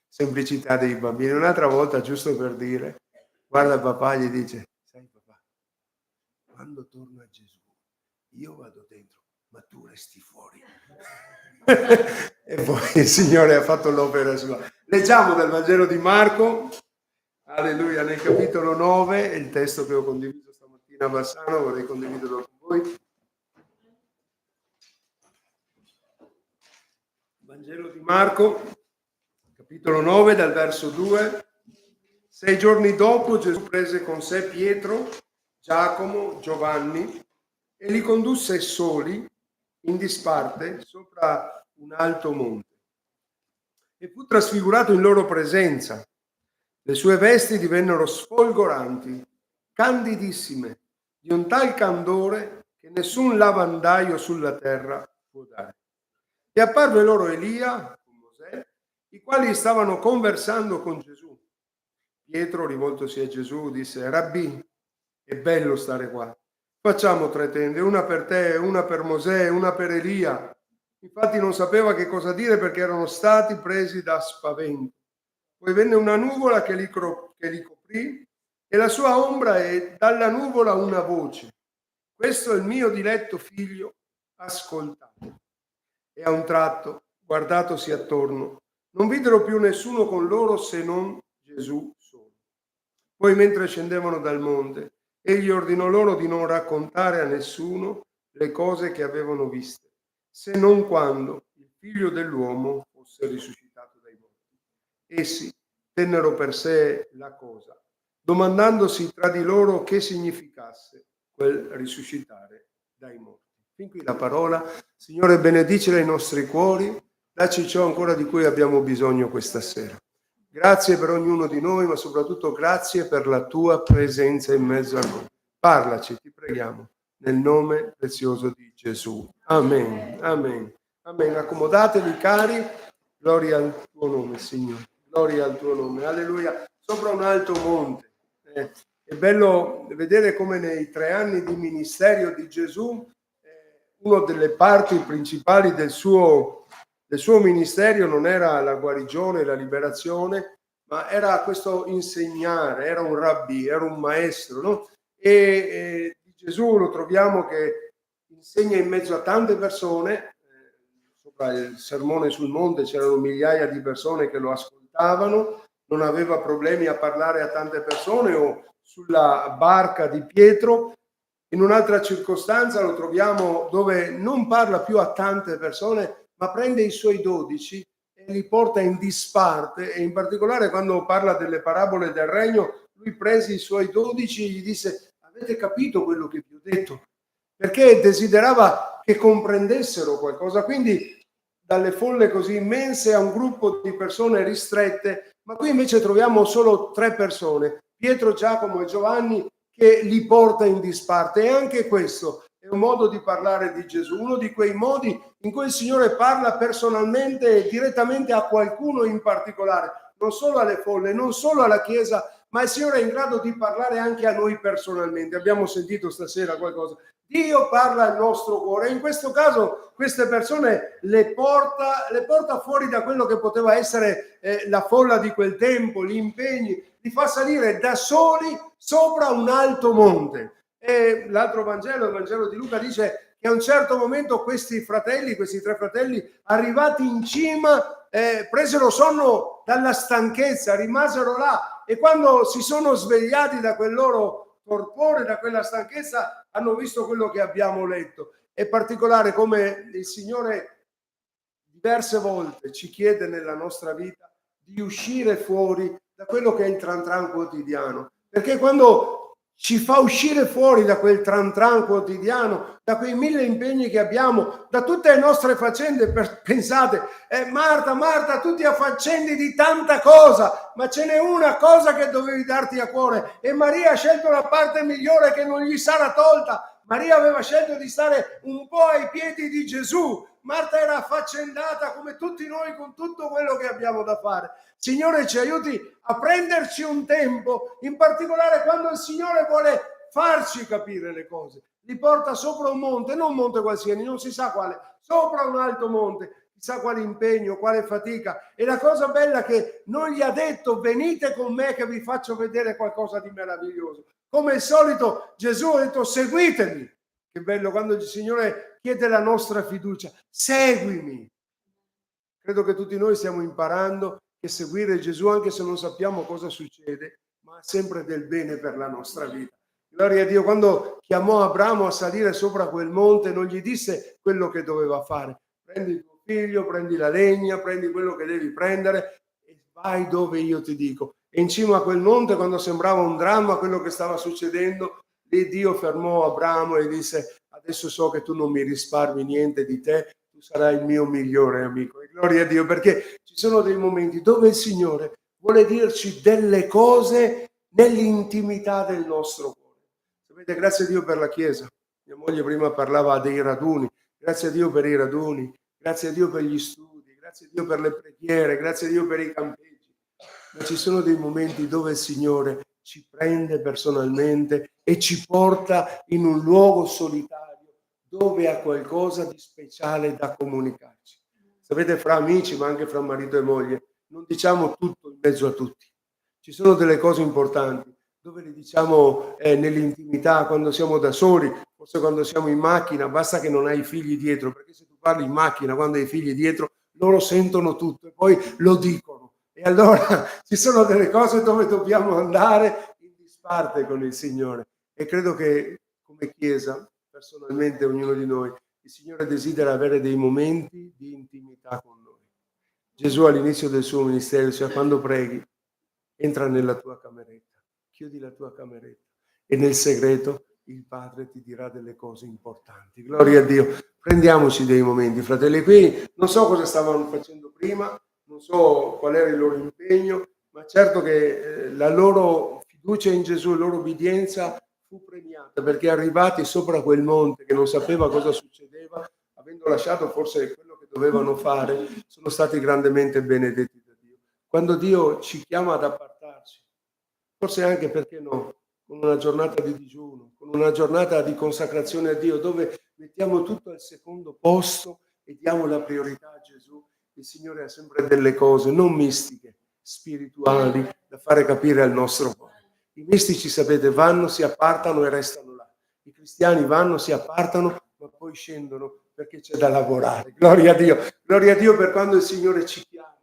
Semplicità dei bambini. Un'altra volta, giusto per dire, guarda papà, gli dice, sai papà, quando torno a Gesù, io vado dentro, ma tu resti fuori. E poi il Signore ha fatto l'opera sua. Leggiamo dal Vangelo di Marco, alleluia, nel capitolo 9, il testo che ho condiviso stamattina a Bassano, vorrei condividerlo con voi. Vangelo di Marco, capitolo 9, dal verso 2. 6 giorni dopo Gesù prese con sé Pietro, Giacomo, Giovanni e li condusse soli in disparte sopra un alto monte. E fu trasfigurato in loro presenza. Le sue vesti divennero sfolgoranti, candidissime, di un tal candore che nessun lavandaio sulla terra può dare. E apparve loro Elia con Mosè, i quali stavano conversando con Gesù. Pietro, rivoltosi a Gesù, disse: Rabbì, è bello stare qua. Facciamo 3 tende, una per te, una per Mosè, una per Elia. Infatti non sapeva che cosa dire perché erano stati presi da spavento. Poi venne una nuvola che li coprì e la sua ombra e dalla nuvola una voce. Questo è il mio diletto figlio, ascoltate. E a un tratto, guardatosi attorno, non videro più nessuno con loro se non Gesù solo. Poi mentre scendevano dal monte, egli ordinò loro di non raccontare a nessuno le cose che avevano viste, se non quando il figlio dell'uomo fosse risuscitato dai morti. Essi tennero per sé la cosa, domandandosi tra di loro che significasse quel risuscitare dai morti. Fin qui la parola. Signore, benedicela i nostri cuori, dacci ciò ancora di cui abbiamo bisogno questa sera. Grazie per ognuno di noi, ma soprattutto grazie per la tua presenza in mezzo a noi. Parlaci, ti preghiamo, nel nome prezioso di Gesù. Amen, amen, amen. Accomodatevi, cari. Gloria al tuo nome, Signore. Gloria al tuo nome. Alleluia. Sopra un alto monte. È bello vedere come nei 3 anni di ministero di Gesù, una delle parti principali del suo ministero non era la guarigione, la liberazione, ma era questo insegnare, era un rabbì, era un maestro, no? E Gesù lo troviamo che insegna in mezzo a tante persone. Sopra il sermone sul monte c'erano migliaia di persone che lo ascoltavano, non aveva problemi a parlare a tante persone, o sulla barca di Pietro. In un'altra circostanza lo troviamo dove non parla più a tante persone, ma prende i suoi 12 e li porta in disparte, e in particolare quando parla delle parabole del regno, lui prese i suoi 12 e gli disse: avete capito quello che vi ho detto? Perché desiderava che comprendessero qualcosa. Quindi dalle folle così immense a un gruppo di persone ristrette, ma qui invece troviamo solo 3 persone, Pietro, Giacomo e Giovanni, che li porta in disparte. E anche questo è un modo di parlare di Gesù, uno di quei modi in cui il Signore parla personalmente e direttamente a qualcuno in particolare, non solo alle folle, non solo alla Chiesa, ma il Signore è in grado di parlare anche a noi personalmente. Abbiamo sentito stasera qualcosa. Dio parla al nostro cuore, e in questo caso queste persone le porta fuori da quello che poteva essere la folla di quel tempo, gli impegni, li fa salire da soli sopra un alto monte. E l'altro Vangelo, il Vangelo di Luca, dice che a un certo momento questi 3 fratelli, arrivati in cima, presero sonno dalla stanchezza, rimasero là, e quando si sono svegliati da quel loro torpore, da quella stanchezza, hanno visto quello che abbiamo letto. È particolare come il Signore diverse volte ci chiede nella nostra vita di uscire fuori da quello che è il tran tran quotidiano, perché quando ci fa uscire fuori da quel tran tran quotidiano, da quei 1000 impegni che abbiamo, da tutte le nostre faccende. Pensate, Marta, tu ti affaccendi di tanta cosa, ma ce n'è una cosa che dovevi darti a cuore, e Maria ha scelto la parte migliore che non gli sarà tolta. Maria aveva scelto di stare un po' ai piedi di Gesù. Marta era affaccendata come tutti noi con tutto quello che abbiamo da fare. Signore, ci aiuti a prenderci un tempo, in particolare quando il Signore vuole farci capire le cose. Li porta sopra un monte, non un monte qualsiasi, non si sa quale, sopra un alto monte, chissà quale impegno, quale fatica. E la cosa bella è che non gli ha detto: venite con me che vi faccio vedere qualcosa di meraviglioso. Come al solito Gesù ha detto: seguitemi. Che bello quando il Signore chiede la nostra fiducia: seguimi. Credo che tutti noi stiamo imparando che seguire Gesù, anche se non sappiamo cosa succede, ma ha sempre del bene per la nostra vita. Gloria a Dio. Quando chiamò Abramo a salire sopra quel monte, non gli disse quello che doveva fare: prendi il tuo figlio, prendi la legna, prendi quello che devi prendere e vai dove io ti dico. E in cima a quel monte, quando sembrava un dramma quello che stava succedendo, lì Dio fermò Abramo e disse: adesso so che tu non mi risparmi niente di te, tu sarai il mio migliore amico. E gloria a Dio, perché ci sono dei momenti dove il Signore vuole dirci delle cose nell'intimità del nostro cuore. Sapete, grazie a Dio per la Chiesa. Mia moglie prima parlava dei raduni. Grazie a Dio per i raduni, grazie a Dio per gli studi, grazie a Dio per le preghiere, grazie a Dio per i campeggi. Ma ci sono dei momenti dove il Signore ci prende personalmente e ci porta in un luogo solitario dove ha qualcosa di speciale da comunicarci. Sapete, fra amici, ma anche fra marito e moglie, non diciamo tutto in mezzo a tutti. Ci sono delle cose importanti dove le diciamo nell'intimità, quando siamo da soli, forse quando siamo in macchina. Basta che non hai i figli dietro, perché se tu parli in macchina quando hai i figli dietro, loro sentono tutto e poi lo dicono. E allora ci sono delle cose dove dobbiamo andare in disparte con il Signore. E credo che come Chiesa, personalmente ognuno di noi, il Signore desidera avere dei momenti di intimità con noi. Gesù all'inizio del suo ministero, cioè quando preghi, entra nella tua cameretta, chiudi la tua cameretta e nel segreto il Padre ti dirà delle cose importanti. Gloria a Dio. Prendiamoci dei momenti, fratelli. Qui non so cosa stavano facendo prima, non so qual era il loro impegno, ma certo che la loro fiducia in Gesù, la loro obbedienza fu premiata, perché arrivati sopra quel monte che non sapeva cosa succedeva, avendo lasciato forse quello che dovevano fare, sono stati grandemente benedetti da Dio. Quando Dio ci chiama ad appartarci, forse anche, perché no, con una giornata di digiuno, con una giornata di consacrazione a Dio, dove mettiamo tutto al secondo posto e diamo la priorità a Gesù, il Signore ha sempre delle cose non mistiche, spirituali, da fare capire al nostro cuore. I mistici, sapete, vanno, si appartano e restano là. I cristiani vanno, si appartano, ma poi scendono perché c'è da lavorare. Gloria a Dio per quando il Signore ci chiama.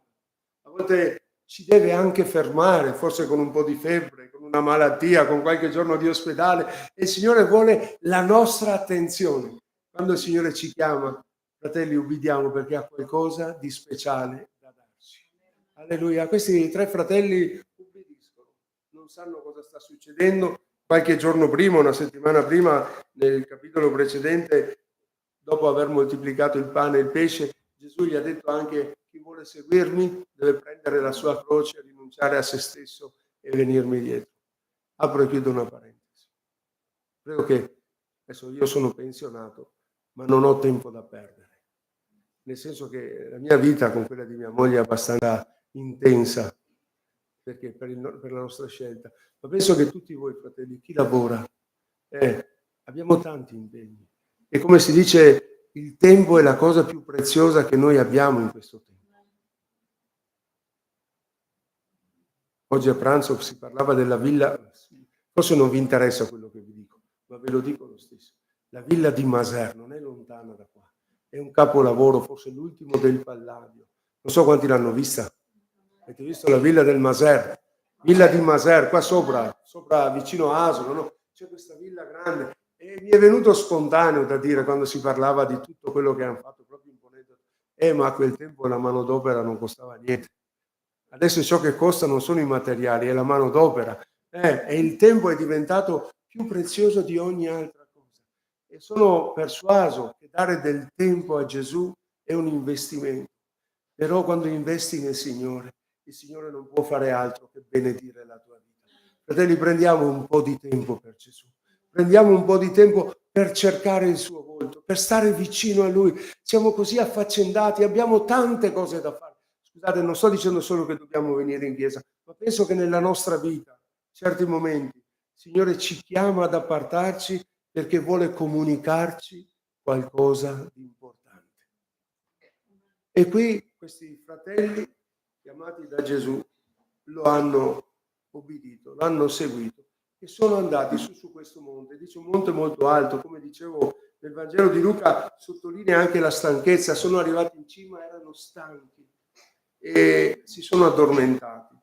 A volte ci deve anche fermare, forse con un po' di febbre, con una malattia, con qualche giorno di ospedale, e il Signore vuole la nostra attenzione. Quando il Signore ci chiama, fratelli, ubbidiamo, perché ha qualcosa di speciale da darci. Alleluia. Questi 3 fratelli ubbidiscono, non sanno cosa sta succedendo. Qualche giorno prima, una settimana prima, nel capitolo precedente, dopo aver moltiplicato il pane e il pesce, Gesù gli ha detto anche: chi vuole seguirmi deve prendere la sua croce, rinunciare a se stesso e venirmi dietro. Apro e chiudo una parentesi. Credo che adesso io sono pensionato, ma non ho tempo da perdere. Nel senso che la mia vita con quella di mia moglie è abbastanza intensa, perché per la nostra scelta. Ma penso che tutti voi, fratelli, chi lavora, abbiamo tanti impegni. E come si dice, il tempo è la cosa più preziosa che noi abbiamo in questo tempo. Oggi a pranzo si parlava della villa, forse non vi interessa quello che vi dico, ma ve lo dico lo stesso. La villa di Maser non è lontana da qua, è un capolavoro, forse l'ultimo del Palladio. Non so quanti l'hanno vista. Avete visto la villa del Maser? Villa di Maser, qua sopra vicino a Asolo, no? C'è questa villa grande. E mi è venuto spontaneo da dire, quando si parlava di tutto quello che hanno fatto, proprio imponente, ma a quel tempo la manodopera non costava niente. Adesso ciò che costa non sono i materiali, è la manodopera. E il tempo è diventato più più prezioso di ogni altra cosa. E sono persuaso che dare del tempo a Gesù è un investimento. Però quando investi nel Signore, il Signore non può fare altro che benedire la tua vita. Fratelli, prendiamo un po' di tempo per Gesù. Prendiamo un po' di tempo per cercare il suo volto, per stare vicino a Lui. Siamo così affaccendati, abbiamo tante cose da fare. Scusate, non sto dicendo solo che dobbiamo venire in chiesa, ma penso che nella nostra vita, certi momenti, il Signore ci chiama ad appartarci perché vuole comunicarci qualcosa di importante. E qui questi fratelli chiamati da Gesù lo hanno obbedito, l'hanno seguito e sono andati su questo monte. Dice un monte molto alto, come dicevo nel Vangelo di Luca, sottolinea anche la stanchezza. Sono arrivati in cima, erano stanchi e si sono addormentati.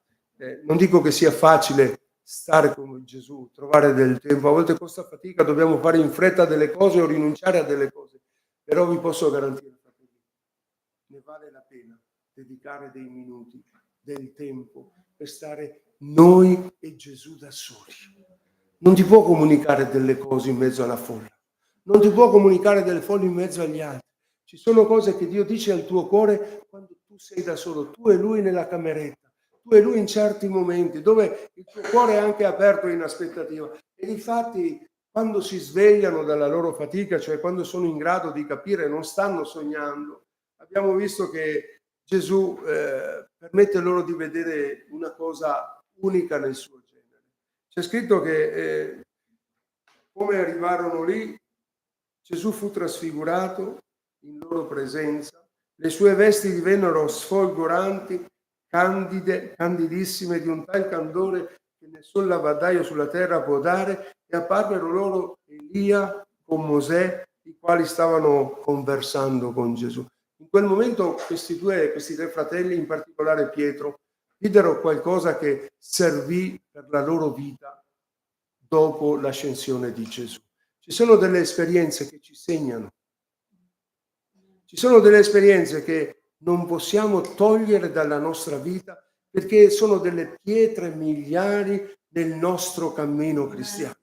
Non dico che sia facile stare con Gesù, trovare del tempo, a volte costa fatica, dobbiamo fare in fretta delle cose o rinunciare a delle cose, però vi posso garantire, fratelli, ne vale la pena dedicare dei minuti, del tempo per stare noi e Gesù da soli. Non ti può comunicare delle cose in mezzo alla folla, non ti può comunicare delle folle in mezzo agli altri. Ci sono cose che Dio dice al tuo cuore quando tu sei da solo, tu e Lui nella cameretta, tu e Lui in certi momenti dove il tuo cuore è anche aperto in aspettativa. E infatti quando si svegliano dalla loro fatica, cioè quando sono in grado di capire, non stanno sognando, abbiamo visto che Gesù permette loro di vedere una cosa unica nel suo genere. C'è scritto che come arrivarono lì, Gesù fu trasfigurato in loro presenza, le sue vesti divennero sfolgoranti, candidissime, di un tal candore che nessun lavadaio sulla terra può dare, e apparvero loro Elia con Mosè, i quali stavano conversando con Gesù. In quel momento questi tre fratelli, in particolare Pietro, videro qualcosa che servì per la loro vita dopo l'ascensione di Gesù. Ci sono delle esperienze che ci segnano, ci sono delle esperienze che non possiamo togliere dalla nostra vita perché sono delle pietre miliari nel nostro cammino cristiano.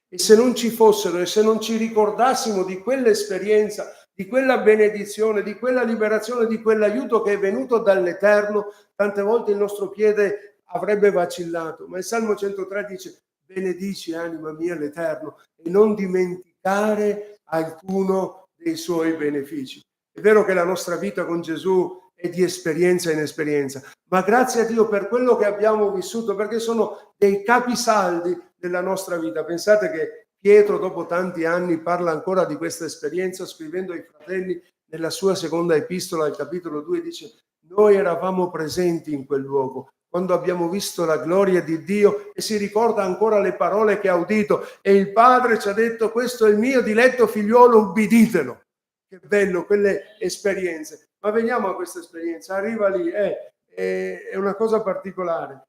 E se non ci fossero e se non ci ricordassimo di quell'esperienza, di quella benedizione, di quella liberazione, di quell'aiuto che è venuto dall'Eterno, tante volte il nostro piede avrebbe vacillato. Ma il Salmo 103 dice: benedici anima mia l'Eterno e non dimenticare alcuno dei suoi benefici. È vero che la nostra vita con Gesù è di esperienza in esperienza, ma grazie a Dio per quello che abbiamo vissuto, perché sono dei capisaldi della nostra vita. Pensate che Pietro dopo tanti anni parla ancora di questa esperienza scrivendo ai fratelli nella sua seconda epistola, al capitolo 2, dice: noi eravamo presenti in quel luogo quando abbiamo visto la gloria di Dio, e si ricorda ancora le parole che ha udito, e il Padre ci ha detto: questo è il mio diletto figliuolo, ubbiditelo. Che bello quelle esperienze. Ma veniamo a questa esperienza. Arriva lì, è una cosa particolare.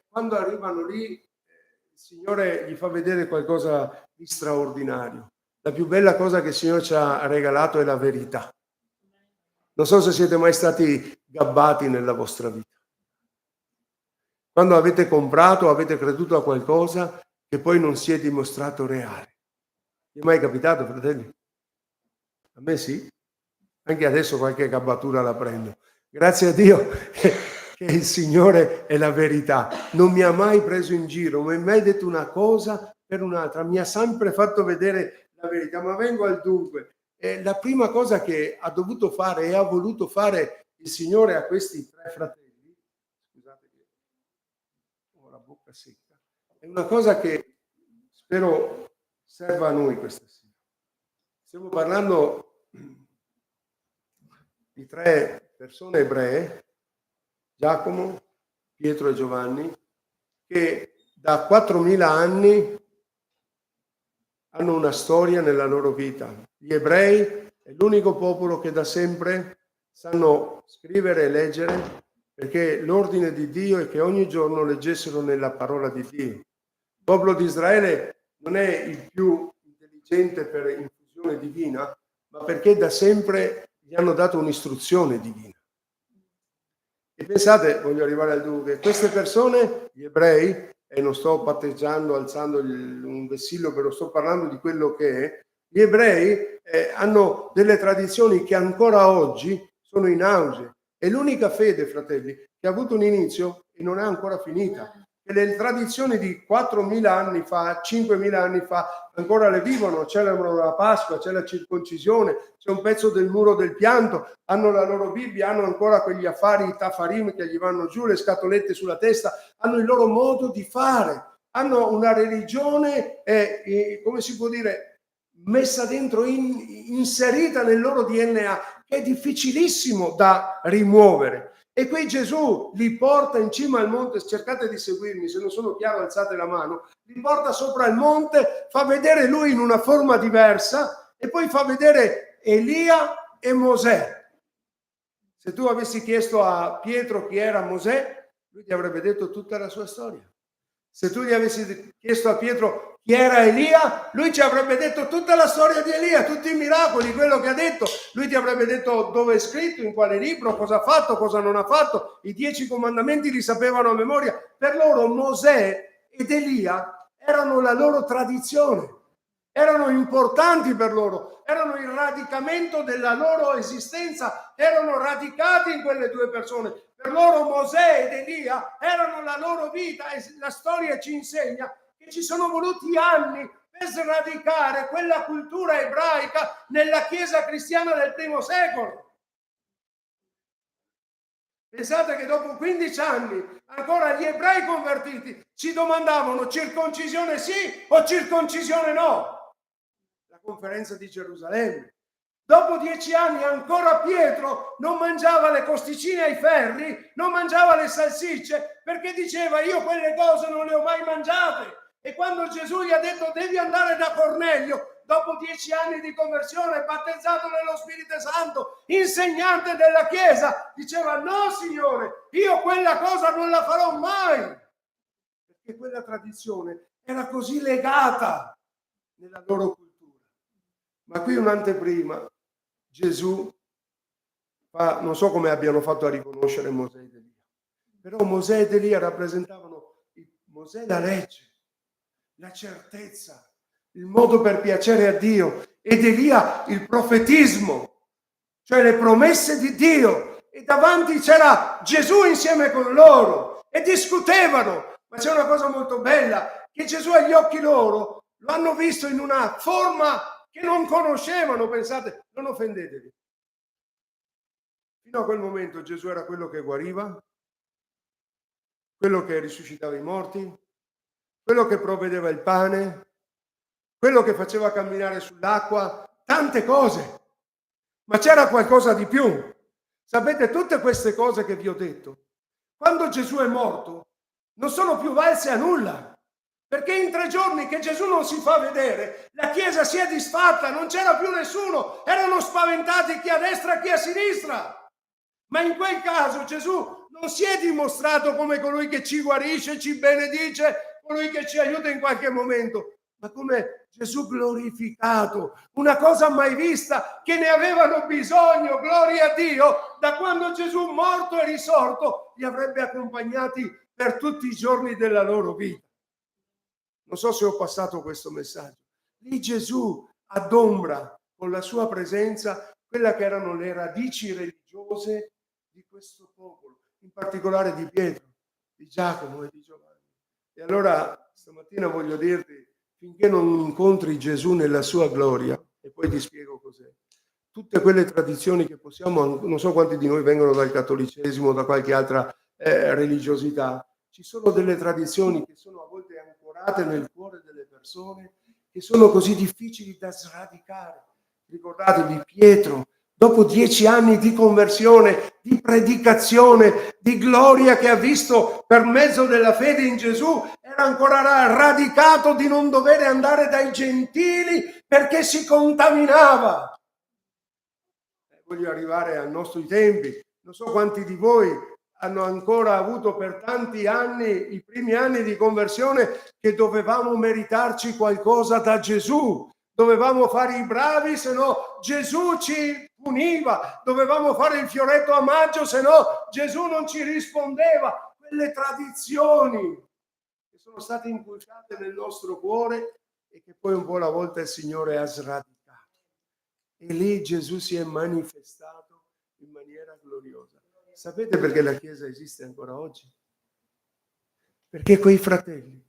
Quando arrivano lì, il Signore gli fa vedere qualcosa di straordinario. La più bella cosa che il Signore ci ha regalato è la verità. Non so se siete mai stati gabbati nella vostra vita. Quando avete comprato, avete creduto a qualcosa che poi non si è dimostrato reale. Vi è mai capitato, fratelli? A me sì. Anche adesso qualche gabbatura la prendo. Grazie a Dio che il Signore è la verità. Non mi ha mai preso in giro, non mi ha mai detto una cosa per un'altra. Mi ha sempre fatto vedere la verità. Ma vengo al dunque. La prima cosa che ha dovuto fare e ha voluto fare il Signore a questi tre fratelli, scusate che ho la bocca secca, è una cosa che spero serva a noi questa sera. Stiamo parlando di tre persone ebree, Giacomo, Pietro e Giovanni, che da 4.000 anni hanno una storia nella loro vita. Gli ebrei è l'unico popolo che da sempre sanno scrivere e leggere, perché l'ordine di Dio è che ogni giorno leggessero nella parola di Dio. Il popolo di Israele non è il più intelligente per infusione divina, ma perché da sempre gli hanno dato un'istruzione divina. E pensate, voglio arrivare al dunque, queste persone, gli ebrei, e non sto patteggiando, alzando un vessillo, però sto parlando di quello che è, gli ebrei hanno delle tradizioni che ancora oggi sono in auge. È l'unica fede, fratelli, che ha avuto un inizio e non è ancora finita. E le tradizioni di 4.000 anni fa, 5.000 anni fa, ancora le vivono, celebrano la Pasqua, c'è la circoncisione, c'è un pezzo del muro del pianto, hanno la loro Bibbia, hanno ancora quegli affari, i tafarim che gli vanno giù, le scatolette sulla testa, hanno il loro modo di fare, hanno una religione, come si può dire, messa dentro, inserita nel loro DNA, che è difficilissimo da rimuovere. E qui Gesù li porta in cima al monte, cercate di seguirmi, se non sono chiaro alzate la mano, li porta sopra il monte, fa vedere lui in una forma diversa e poi fa vedere Elia e Mosè. Se tu avessi chiesto a Pietro chi era Mosè, lui ti avrebbe detto tutta la sua storia. Se tu gli avessi chiesto a Pietro chi era Elia, lui ci avrebbe detto tutta la storia di Elia, tutti i miracoli, quello che ha detto. Lui ti avrebbe detto dove è scritto, in quale libro, cosa ha fatto, cosa non ha fatto. I 10 comandamenti li sapevano a memoria. Per loro Mosè ed Elia erano la loro tradizione, erano importanti per loro, erano il radicamento della loro esistenza, erano radicati in quelle due persone. Per loro Mosè ed Elia erano la loro vita e la storia ci insegna che ci sono voluti anni per sradicare quella cultura ebraica nella Chiesa cristiana del primo secolo. Pensate che dopo 15 anni ancora gli ebrei convertiti ci domandavano circoncisione sì o circoncisione no. La conferenza di Gerusalemme. Dopo 10 anni ancora Pietro non mangiava le costicine ai ferri, non mangiava le salsicce, perché diceva io quelle cose non le ho mai mangiate. E quando Gesù gli ha detto devi andare da Cornelio, dopo 10 anni di conversione, battezzato nello Spirito Santo, insegnante della Chiesa, diceva no Signore, io quella cosa non la farò mai. Perché quella tradizione era così legata nella loro cultura. Ma qui un'anteprima. Gesù fa, non so come abbiano fatto a riconoscere Mosè ed Elia, però Mosè ed Elia rappresentavano Mosè la legge, la certezza, il modo per piacere a Dio, ed Elia il profetismo, cioè le promesse di Dio, e davanti c'era Gesù insieme con loro e discutevano. Ma c'è una cosa molto bella, che Gesù agli occhi loro lo hanno visto in una forma che non conoscevano. Pensate, non offendetevi. Fino a quel momento Gesù era quello che guariva, quello che risuscitava i morti, quello che provvedeva il pane, quello che faceva camminare sull'acqua, tante cose. Ma c'era qualcosa di più. Sapete, tutte queste cose che vi ho detto, quando Gesù è morto, non sono più valse a nulla. Perché in 3 giorni che Gesù non si fa vedere, la Chiesa si è disfatta, non c'era più nessuno, erano spaventati chi a destra e chi a sinistra. Ma in quel caso Gesù non si è dimostrato come colui che ci guarisce, ci benedice, colui che ci aiuta in qualche momento, ma come Gesù glorificato, una cosa mai vista, che ne avevano bisogno, gloria a Dio, da quando Gesù morto e risorto li avrebbe accompagnati per tutti i giorni della loro vita. Non so se ho passato questo messaggio. Lì Gesù adombra con la sua presenza quella che erano le radici religiose di questo popolo, in particolare di Pietro, di Giacomo e di Giovanni. E allora stamattina voglio dirti, finché non incontri Gesù nella sua gloria, e poi ti spiego cos'è, tutte quelle tradizioni che possiamo, non so quanti di noi vengono dal cattolicesimo o da qualche altra religiosità, ci sono delle tradizioni che sono a volte ancorate nel cuore delle persone, che sono così difficili da sradicare. Ricordatevi Pietro, dopo 10 anni di conversione, di predicazione, di gloria che ha visto per mezzo della fede in Gesù, era ancora radicato di non dover andare dai gentili perché si contaminava. Voglio arrivare ai nostri tempi. Non so quanti di voi hanno ancora avuto per tanti anni, i primi anni di conversione, che dovevamo meritarci qualcosa da Gesù. Dovevamo fare i bravi, se no Gesù ci puniva. Dovevamo fare il fioretto a maggio, se no Gesù non ci rispondeva. Quelle tradizioni che sono state inculcate nel nostro cuore e che poi un po' alla volta il Signore ha sradicato. E lì Gesù si è manifestato in maniera gloriosa. Sapete perché la Chiesa esiste ancora oggi? Perché quei fratelli,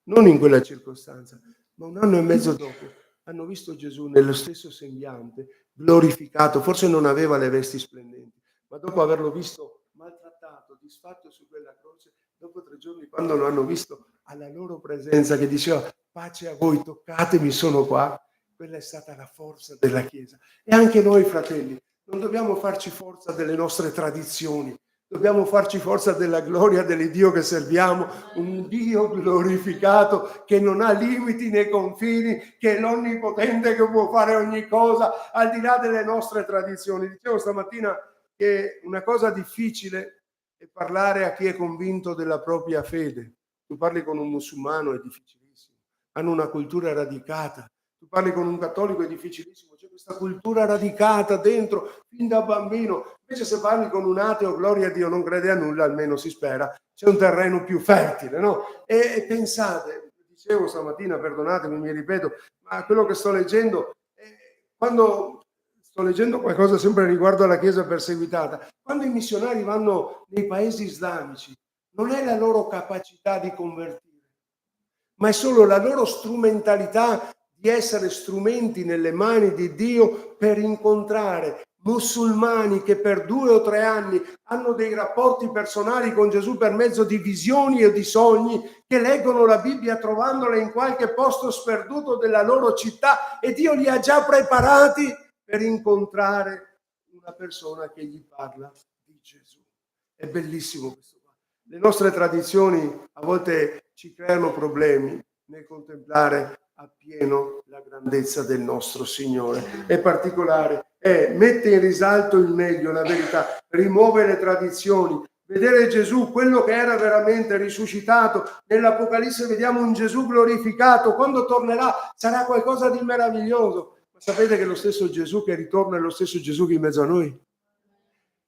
non in quella circostanza, ma un anno e mezzo dopo, hanno visto Gesù nello stesso sembiante, glorificato. Forse non aveva le vesti splendenti, ma dopo averlo visto maltrattato, disfatto su quella croce, dopo 3 giorni, quando lo hanno visto alla loro presenza, che diceva: pace a voi, toccatemi, sono qua. Quella è stata la forza della Chiesa. E anche noi, fratelli, non dobbiamo farci forza delle nostre tradizioni, dobbiamo farci forza della gloria dell'Iddio che serviamo, un Dio glorificato che non ha limiti né confini, che è l'onnipotente, che può fare ogni cosa al di là delle nostre tradizioni. Dicevo stamattina che una cosa difficile è parlare a chi è convinto della propria fede. Tu parli con un musulmano, è difficilissimo, hanno una cultura radicata. Tu parli con un cattolico, è difficilissimo, c'è questa cultura radicata dentro fin da bambino. Invece se parli con un ateo, gloria a Dio, non crede a nulla, almeno si spera, c'è un terreno più fertile, no? E pensate, dicevo stamattina, perdonatemi, mi ripeto, ma quello che sto leggendo, quando sto leggendo qualcosa sempre riguardo alla Chiesa perseguitata, quando i missionari vanno nei paesi islamici, non è la loro capacità di convertire, ma è solo la loro strumentalità di essere strumenti nelle mani di Dio per incontrare musulmani che per 2 o 3 anni hanno dei rapporti personali con Gesù per mezzo di visioni e di sogni, che leggono la Bibbia trovandola in qualche posto sperduto della loro città, e Dio li ha già preparati per incontrare una persona che gli parla di Gesù. È bellissimo questo qua. Le nostre tradizioni a volte ci creano problemi nel contemplare appieno la grandezza del nostro Signore. È particolare, mette in risalto il meglio, la verità, rimuove le tradizioni. Vedere Gesù, quello che era veramente risuscitato, nell'Apocalisse vediamo un Gesù glorificato, quando tornerà sarà qualcosa di meraviglioso. Ma sapete che lo stesso Gesù che ritorna è lo stesso Gesù che è in mezzo a noi?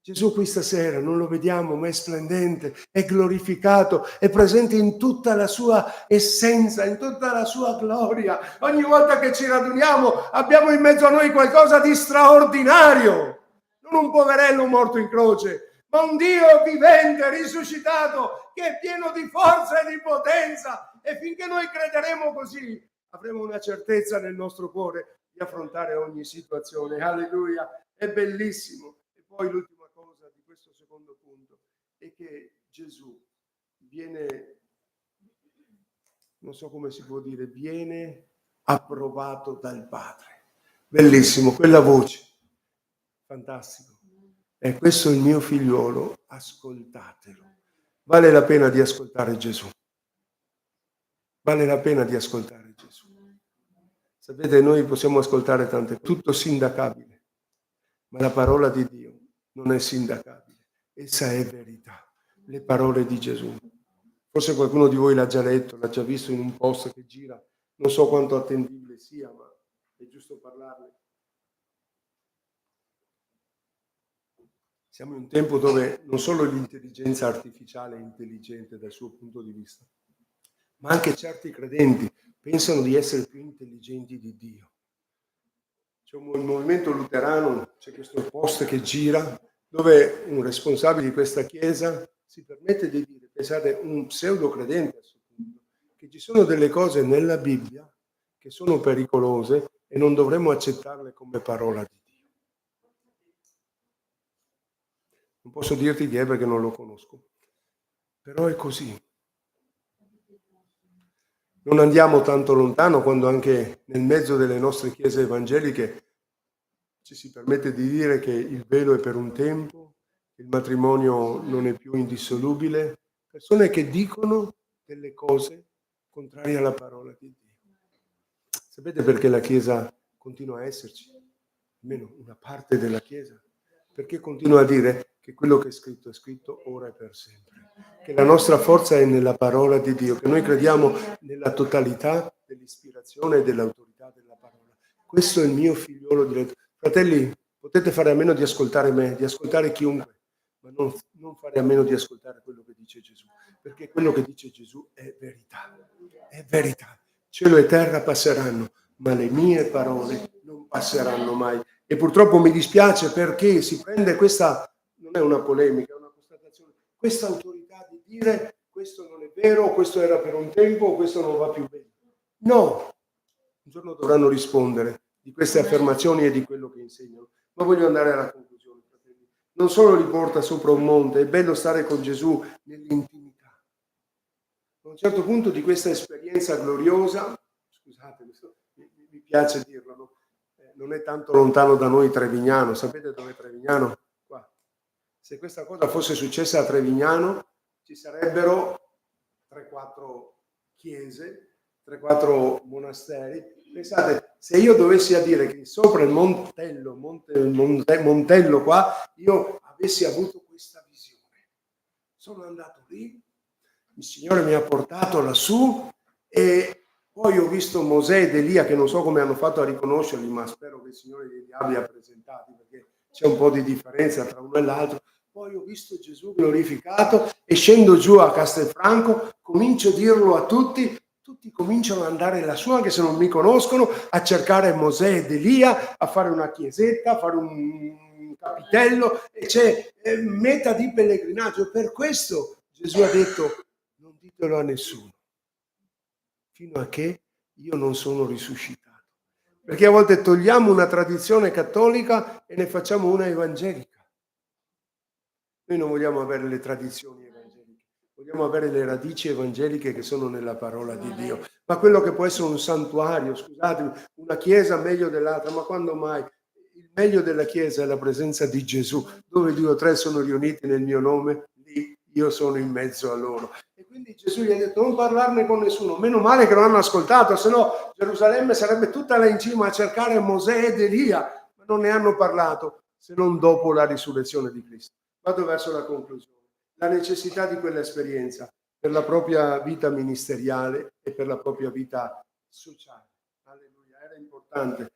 Gesù qui stasera non lo vediamo, ma è splendente, è glorificato, è presente in tutta la sua essenza, in tutta la sua gloria. Ogni volta che ci raduniamo abbiamo in mezzo a noi qualcosa di straordinario. Non un poverello morto in croce, ma un Dio vivente, risuscitato, che è pieno di forza e di potenza. E finché noi crederemo così, avremo una certezza nel nostro cuore di affrontare ogni situazione. Alleluia, è bellissimo. E poi l'ultima di questo secondo punto è che Gesù viene, non so come si può dire, viene approvato dal Padre. Bellissimo, quella voce, fantastico. E questo è il mio figliolo, ascoltatelo. Vale la pena di ascoltare Gesù. Vale la pena di ascoltare Gesù. Sapete, noi possiamo ascoltare tante cose, tutto sindacabile, ma la parola di Dio non è sindacabile, essa è verità. Le parole di Gesù. Forse qualcuno di voi l'ha già letto, l'ha già visto in un post che gira, non so quanto attendibile sia, ma è giusto parlarne. Siamo in un tempo dove non solo l'intelligenza artificiale è intelligente dal suo punto di vista, ma anche certi credenti pensano di essere più intelligenti di Dio. C'è un movimento luterano, c'è questo post che gira, dove un responsabile di questa chiesa si permette di dire, pensate, un pseudo credente a questo punto, che ci sono delle cose nella Bibbia che sono pericolose e non dovremmo accettarle come parola di Dio. Non posso dirti chi è perché non lo conosco, però è così. Non andiamo tanto lontano quando anche nel mezzo delle nostre chiese evangeliche ci si permette di dire che il velo è per un tempo, il matrimonio non è più indissolubile, persone che dicono delle cose contrarie alla parola di Dio. Sapete perché la Chiesa continua a esserci? Almeno una parte della Chiesa. Perché continua a dire che quello che è scritto ora e per sempre. Che la nostra forza è nella parola di Dio, che noi crediamo nella totalità dell'ispirazione e dell'autorità della parola. Questo è il mio figliolo diletto. Fratelli, potete fare a meno di ascoltare me, di ascoltare chiunque, ma non fare a meno di ascoltare quello che dice Gesù. perché quello che dice Gesù è verità. È verità. Cielo e terra passeranno, ma le mie parole non passeranno mai. E purtroppo mi dispiace perché si prende questa, non è una polemica, è una constatazione, questa autorità di dire questo non è vero, questo era per un tempo, questo non va più bene. No, un giorno dovranno rispondere di queste affermazioni e di quello che insegnano. Ma voglio andare alla conclusione, fratelli. Non solo li porta sopra un monte, è bello stare con Gesù nell'intimità. A un certo punto di questa esperienza gloriosa, scusate, mi piace dirlo, no? Non è tanto lontano da noi Trevignano, sapete dove è Trevignano? Qua. Se questa cosa fosse successa a Trevignano, ci sarebbero 3-4 chiese, 3-4 monasteri. Pensate, se io dovessi a dire che sopra il Montello qua, io avessi avuto questa visione. Sono andato lì, il Signore mi ha portato lassù e poi ho visto Mosè ed Elia, che non so come hanno fatto a riconoscerli, ma spero che il Signore li abbia presentati, perché c'è un po' di differenza tra uno e l'altro. Poi ho visto Gesù glorificato e scendo giù a Castelfranco, comincio a dirlo a tutti cominciano ad andare lassù, anche se non mi conoscono, a cercare Mosè ed Elia, a fare una chiesetta, a fare un capitello, e c'è meta di pellegrinaggio. Per questo Gesù ha detto: non ditelo a nessuno, fino a che io non sono risuscitato. Perché a volte togliamo una tradizione cattolica e ne facciamo una evangelica. Noi non vogliamo avere le tradizioni evangeliche, vogliamo avere le radici evangeliche che sono nella parola di Dio. Ma quello che può essere un santuario, scusatemi, una chiesa meglio dell'altra, ma quando mai? Il meglio della chiesa è la presenza di Gesù, dove 2 o 3 sono riuniti nel mio nome, lì io sono in mezzo a loro. E quindi Gesù gli ha detto: non parlarne con nessuno. Meno male che non hanno ascoltato, se no Gerusalemme sarebbe tutta là in cima a cercare Mosè ed Elia, ma non ne hanno parlato, se non dopo la risurrezione di Cristo. Vado verso la conclusione. La necessità di quell'esperienza per la propria vita ministeriale e per la propria vita sociale. Alleluia, era importante.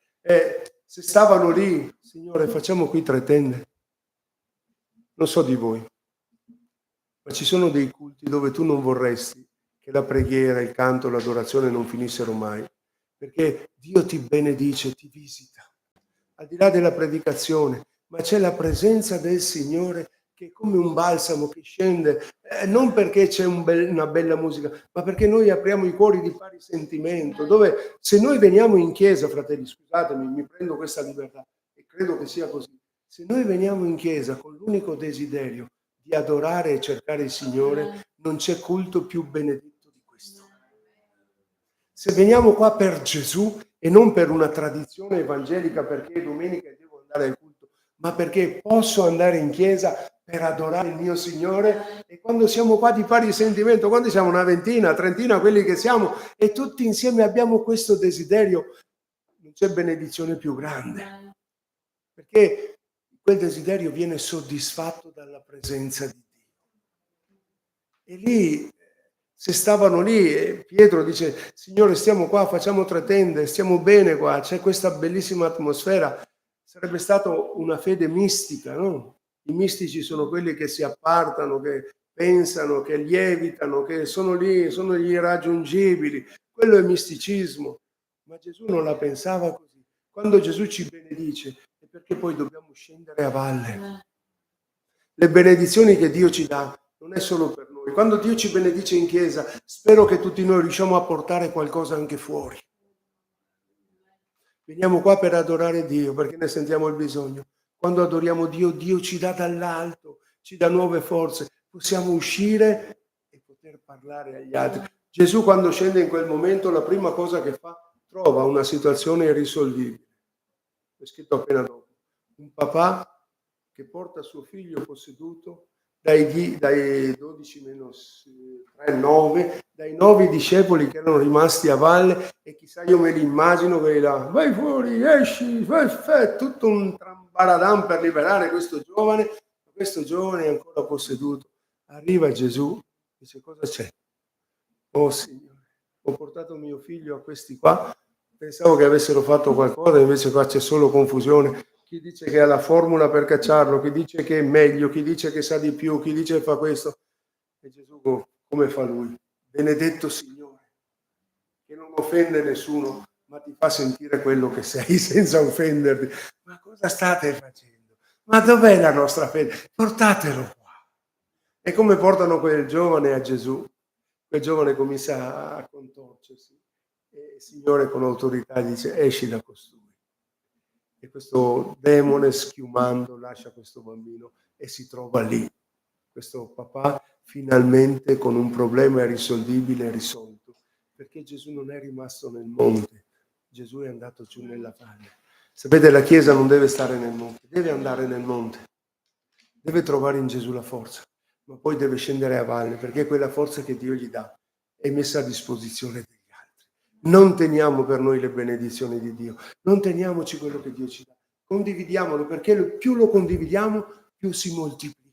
Se stavano lì, Signore, facciamo qui 3 tende. Non so di voi, ma ci sono dei culti dove tu non vorresti che la preghiera, il canto, l'adorazione non finissero mai, perché Dio ti benedice, ti visita, al di là della predicazione, ma c'è la presenza del Signore che è come un balsamo che scende, non perché c'è una bella musica, ma perché noi apriamo i cuori di pari sentimento, dove se noi veniamo in chiesa, fratelli, scusatemi, mi prendo questa libertà e credo che sia così, se noi veniamo in chiesa con l'unico desiderio di adorare e cercare il Signore, non c'è culto più benedetto di questo. Se veniamo qua per Gesù e non per una tradizione evangelica, perché domenica devo andare al culto, ma perché posso andare in chiesa per adorare il mio Signore, e quando siamo qua di pari sentimento, quando siamo una ventina, trentina, quelli che siamo, e tutti insieme abbiamo questo desiderio, non c'è benedizione più grande, perché quel desiderio viene soddisfatto dalla presenza di Dio. E lì, se stavano lì, Pietro dice: Signore, stiamo qua, facciamo 3 tende, stiamo bene qua, c'è questa bellissima atmosfera. Sarebbe stata una fede mistica, no? I mistici sono quelli che si appartano, che pensano, che lievitano, che sono lì, sono gli irraggiungibili. Quello è misticismo. Ma Gesù non la pensava così. Quando Gesù ci benedice è perché poi dobbiamo scendere a valle. Le benedizioni che Dio ci dà non è solo per noi. Quando Dio ci benedice in chiesa, spero che tutti noi riusciamo a portare qualcosa anche fuori. Veniamo qua per adorare Dio, perché ne sentiamo il bisogno. Quando adoriamo Dio, Dio ci dà dall'alto, ci dà nuove forze. Possiamo uscire e poter parlare agli altri. Gesù, quando scende in quel momento, la prima cosa che fa, trova una situazione irrisolvibile. È scritto appena dopo. Un papà che porta suo figlio posseduto dai 12 meno 3, 9, dai 9 discepoli che erano rimasti a valle, e chissà, io me li immagino che là, vai fuori, esci, fai, tutto un trambaradam per liberare questo giovane è ancora posseduto. Arriva Gesù, dice: cosa c'è? Oh Signore, ho portato mio figlio a questi qua, pensavo che avessero fatto qualcosa, invece qua c'è solo confusione. Chi dice che ha la formula per cacciarlo, chi dice che è meglio, chi dice che sa di più, chi dice che fa questo. E Gesù come fa lui. Benedetto Signore, che non offende nessuno, ma ti fa sentire quello che sei senza offenderti. Ma cosa state facendo? Ma dov'è la nostra fede? Portatelo qua. E come portano quel giovane a Gesù? Quel giovane comincia a contorcersi e il Signore con autorità dice: esci da costui. E questo demone, schiumando, lascia questo bambino e si trova lì. Questo papà finalmente con un problema irrisolvibile risolto, perché Gesù non è rimasto nel monte, Gesù è andato giù nella valle. Sapete, la Chiesa non deve stare nel monte, deve andare nel monte, deve trovare in Gesù la forza, ma poi deve scendere a valle, perché quella forza che Dio gli dà è messa a disposizione degli altri. Non teniamo per noi le benedizioni di Dio, non teniamoci quello che Dio ci dà, condividiamolo, perché più lo condividiamo, più si moltiplicherà.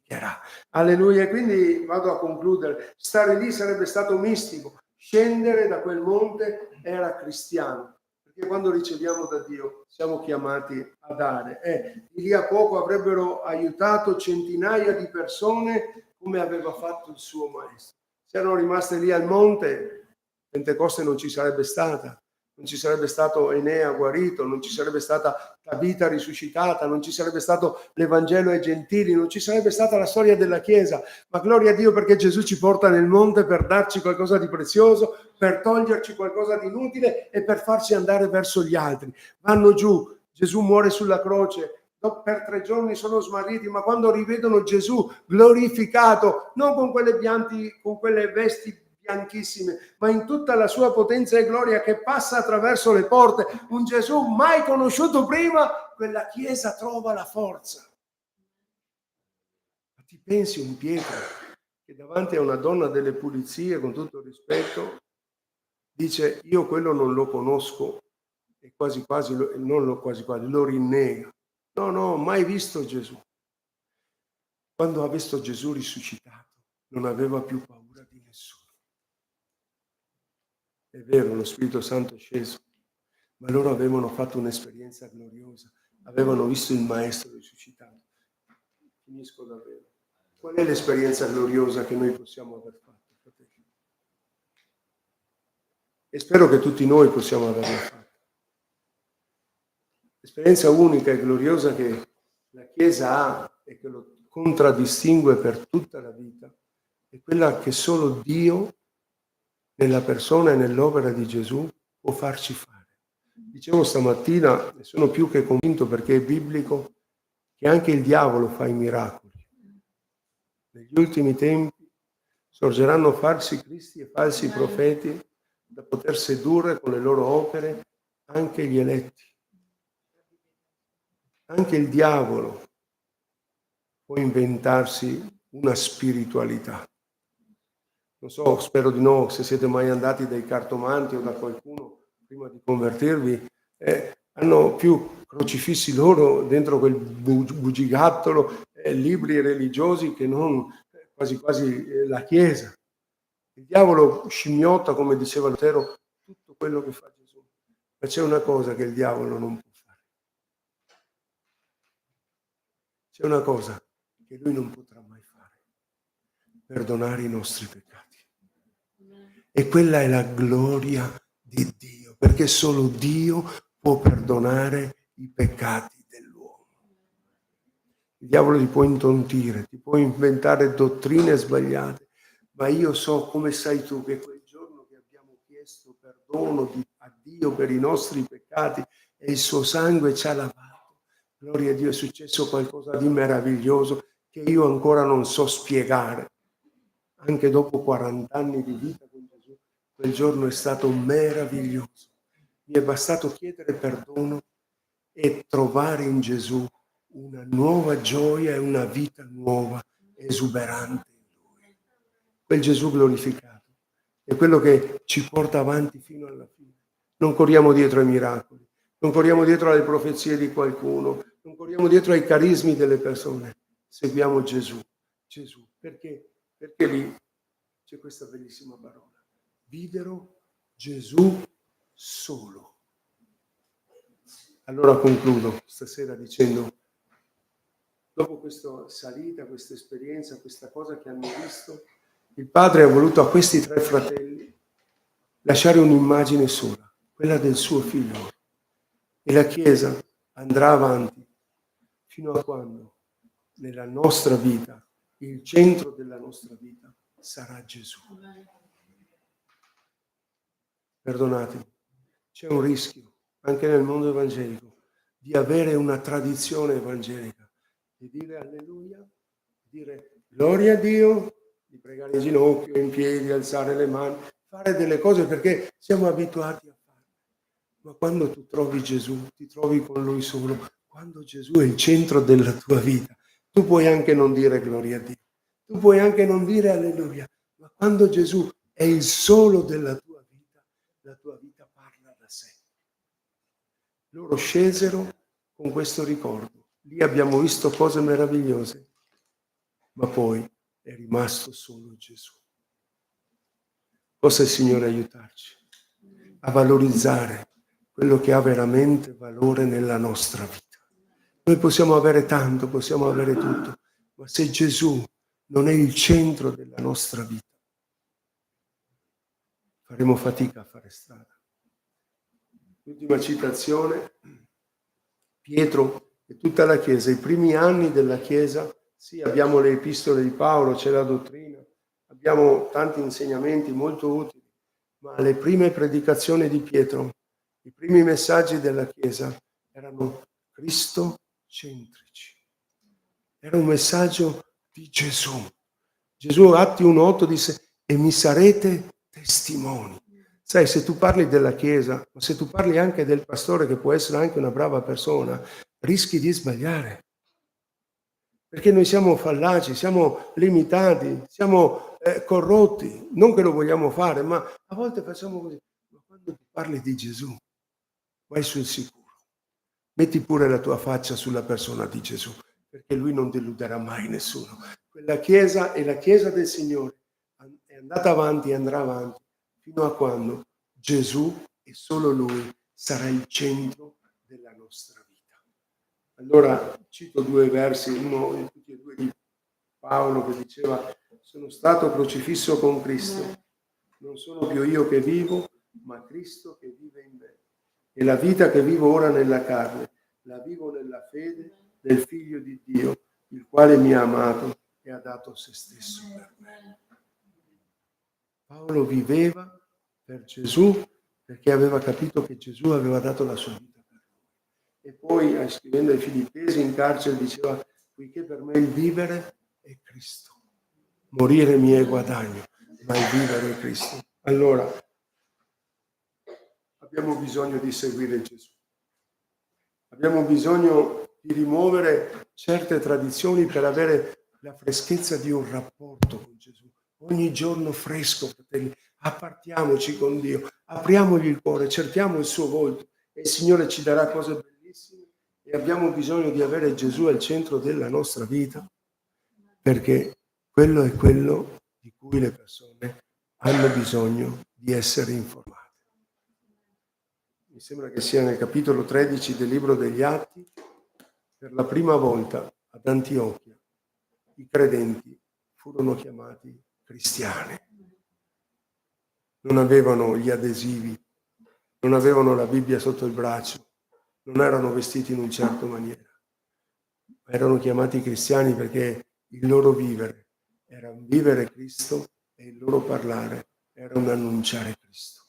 Alleluia. Quindi vado a concludere. Stare lì sarebbe stato mistico, scendere da quel monte era cristiano, perché quando riceviamo da Dio siamo chiamati a dare. Di lì a poco avrebbero aiutato centinaia di persone come aveva fatto il suo maestro. Se erano rimaste lì al monte, Pentecoste non ci sarebbe stata, non ci sarebbe stato Enea guarito, non ci sarebbe stata Tabita risuscitata, non ci sarebbe stato l'Evangelo ai gentili, non ci sarebbe stata la storia della Chiesa. Ma gloria a Dio, perché Gesù ci porta nel monte per darci qualcosa di prezioso, per toglierci qualcosa di inutile e per farci andare verso gli altri. Vanno giù, Gesù muore sulla croce, per 3 giorni sono smarriti, ma quando rivedono Gesù glorificato, non con quelle vesti bianchissime, ma in tutta la sua potenza e gloria, che passa attraverso le porte, un Gesù mai conosciuto prima, quella Chiesa trova la forza. Ma ti pensi un Pietro che davanti a una donna delle pulizie, con tutto il rispetto, dice: io quello non lo conosco, e quasi quasi lo rinnega. No, mai visto Gesù. Quando ha visto Gesù risuscitato, non aveva più paura di nessuno. È vero, lo Spirito Santo è sceso, ma loro avevano fatto un'esperienza gloriosa, avevano visto il Maestro risuscitato. Finisco davvero. Qual è l'esperienza gloriosa che noi possiamo aver fatto, fratelli? E spero che tutti noi possiamo averla fatta. L'esperienza unica e gloriosa che la Chiesa ha e che lo contraddistingue per tutta la vita è quella che solo Dio, nella persona e nell'opera di Gesù, può farci fare. Dicevo stamattina, e sono più che convinto perché è biblico, che anche il diavolo fa i miracoli. Negli ultimi tempi sorgeranno falsi cristi e falsi profeti da poter sedurre con le loro opere anche gli eletti. Anche il diavolo può inventarsi una spiritualità. Non so, spero di no, se siete mai andati dai cartomanti o da qualcuno prima di convertirvi, hanno più crocifissi loro dentro quel bugigattolo, libri religiosi, che non quasi quasi la Chiesa. Il diavolo scimmiotta, come diceva Lutero, tutto quello che fa Gesù. Ma c'è una cosa che il diavolo non può fare. C'è una cosa che lui non potrà mai fare: perdonare i nostri peccati. E quella è la gloria di Dio, perché solo Dio può perdonare i peccati dell'uomo. Il diavolo ti può intontire, ti può inventare dottrine sbagliate, ma io so, come sai tu, che quel giorno che abbiamo chiesto perdono a Dio per i nostri peccati e il suo sangue ci ha lavato, gloria a Dio, è successo qualcosa di meraviglioso che io ancora non so spiegare. Anche dopo 40 anni di vita con Gesù, quel giorno è stato meraviglioso. Mi è bastato chiedere perdono e trovare in Gesù una nuova gioia e una vita nuova, esuberante in Lui. Quel Gesù glorificato è quello che ci porta avanti fino alla fine. Non corriamo dietro ai miracoli, non corriamo dietro alle profezie di qualcuno, non corriamo dietro ai carismi delle persone. Seguiamo Gesù. Gesù. Perché? Perché lì c'è questa bellissima parola: videro Gesù solo. Allora concludo stasera dicendo, dopo questa salita, questa esperienza, questa cosa che hanno visto, Il padre ha voluto a questi 3 fratelli lasciare un'immagine sola, quella del suo figlio. E la Chiesa andrà avanti fino a quando nella nostra vita, il centro della nostra vita sarà Gesù. Perdonatemi, c'è un rischio anche nel mondo evangelico di avere una tradizione evangelica, di dire alleluia, dire gloria a Dio, di pregare in ginocchio, in piedi, alzare le mani, fare delle cose perché siamo abituati a farle. Ma quando tu trovi Gesù, ti trovi con Lui solo, quando Gesù è il centro della tua vita, tu puoi anche non dire gloria a Dio, tu puoi anche non dire alleluia, ma quando Gesù è il solo della tua vita, la tua vita parla da sé. Loro scesero con questo ricordo. Lì abbiamo visto cose meravigliose, ma poi è rimasto solo Gesù. Possa il Signore aiutarci a valorizzare quello che ha veramente valore nella nostra vita. Noi possiamo avere tanto, possiamo avere tutto, ma se Gesù non è il centro della nostra vita, faremo fatica a fare strada. L'ultima citazione, Pietro e tutta la Chiesa, i primi anni della Chiesa, sì, abbiamo le epistole di Paolo, c'è la dottrina, abbiamo tanti insegnamenti molto utili, ma le prime predicazioni di Pietro, i primi messaggi della Chiesa erano cristocentrici. Era un messaggio di Gesù. Gesù, Atti 1,8 disse, e mi sarete testimoni. Sai, se tu parli della Chiesa, ma se tu parli anche del pastore, che può essere anche una brava persona, rischi di sbagliare. Perché noi siamo fallaci, siamo limitati, siamo corrotti. Non che lo vogliamo fare, ma a volte facciamo così. Ma quando tu parli di Gesù, vai sul sicuro. Metti pure la tua faccia sulla persona di Gesù, perché Lui non deluderà mai nessuno. Quella Chiesa è la Chiesa del Signore. È andata avanti e andrà avanti fino a quando Gesù e solo Lui sarà il centro della nostra vita. Allora cito 2 versi, uno in tutti e 2 di Paolo che diceva: sono stato crocifisso con Cristo, non sono più io che vivo, ma Cristo che vive in me. E la vita che vivo ora nella carne, la vivo nella fede del Figlio di Dio, il quale mi ha amato e ha dato se stesso per me. Paolo viveva per Gesù perché aveva capito che Gesù aveva dato la sua vita per lui. E poi, scrivendo ai Filippesi in carcere, diceva: poiché per me il vivere è Cristo, morire mi è guadagno, ma il vivere è Cristo. Allora, abbiamo bisogno di seguire Gesù. Abbiamo bisogno di rimuovere certe tradizioni per avere la freschezza di un rapporto con Gesù. Ogni giorno fresco, fratelli, appartiamoci con Dio, apriamogli il cuore, cerchiamo il suo volto e il Signore ci darà cose bellissime. E abbiamo bisogno di avere Gesù al centro della nostra vita, perché quello è quello di cui le persone hanno bisogno di essere informate. Mi sembra che sia nel capitolo 13 del libro degli Atti, per la prima volta ad Antiochia i credenti furono chiamati cristiani. Non avevano gli adesivi, non avevano la Bibbia sotto il braccio, non erano vestiti in un certo maniera. Erano chiamati cristiani perché il loro vivere era un vivere Cristo e il loro parlare era un annunciare Cristo.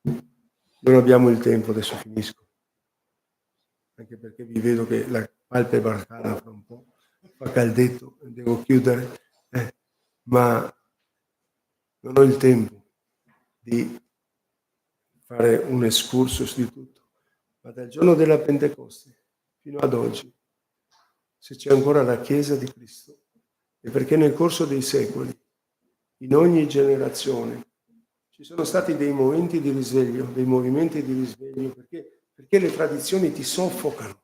Non abbiamo il tempo, adesso finisco, anche perché vi vedo che la palpebra cala fra un po', fa caldetto, devo chiudere, ma non ho il tempo di fare un excursus di tutto. Ma dal giorno della Pentecoste fino ad oggi, se c'è ancora la Chiesa di Cristo, è perché nel corso dei secoli, in ogni generazione, ci sono stati dei momenti di risveglio, dei movimenti di risveglio, perché le tradizioni ti soffocano.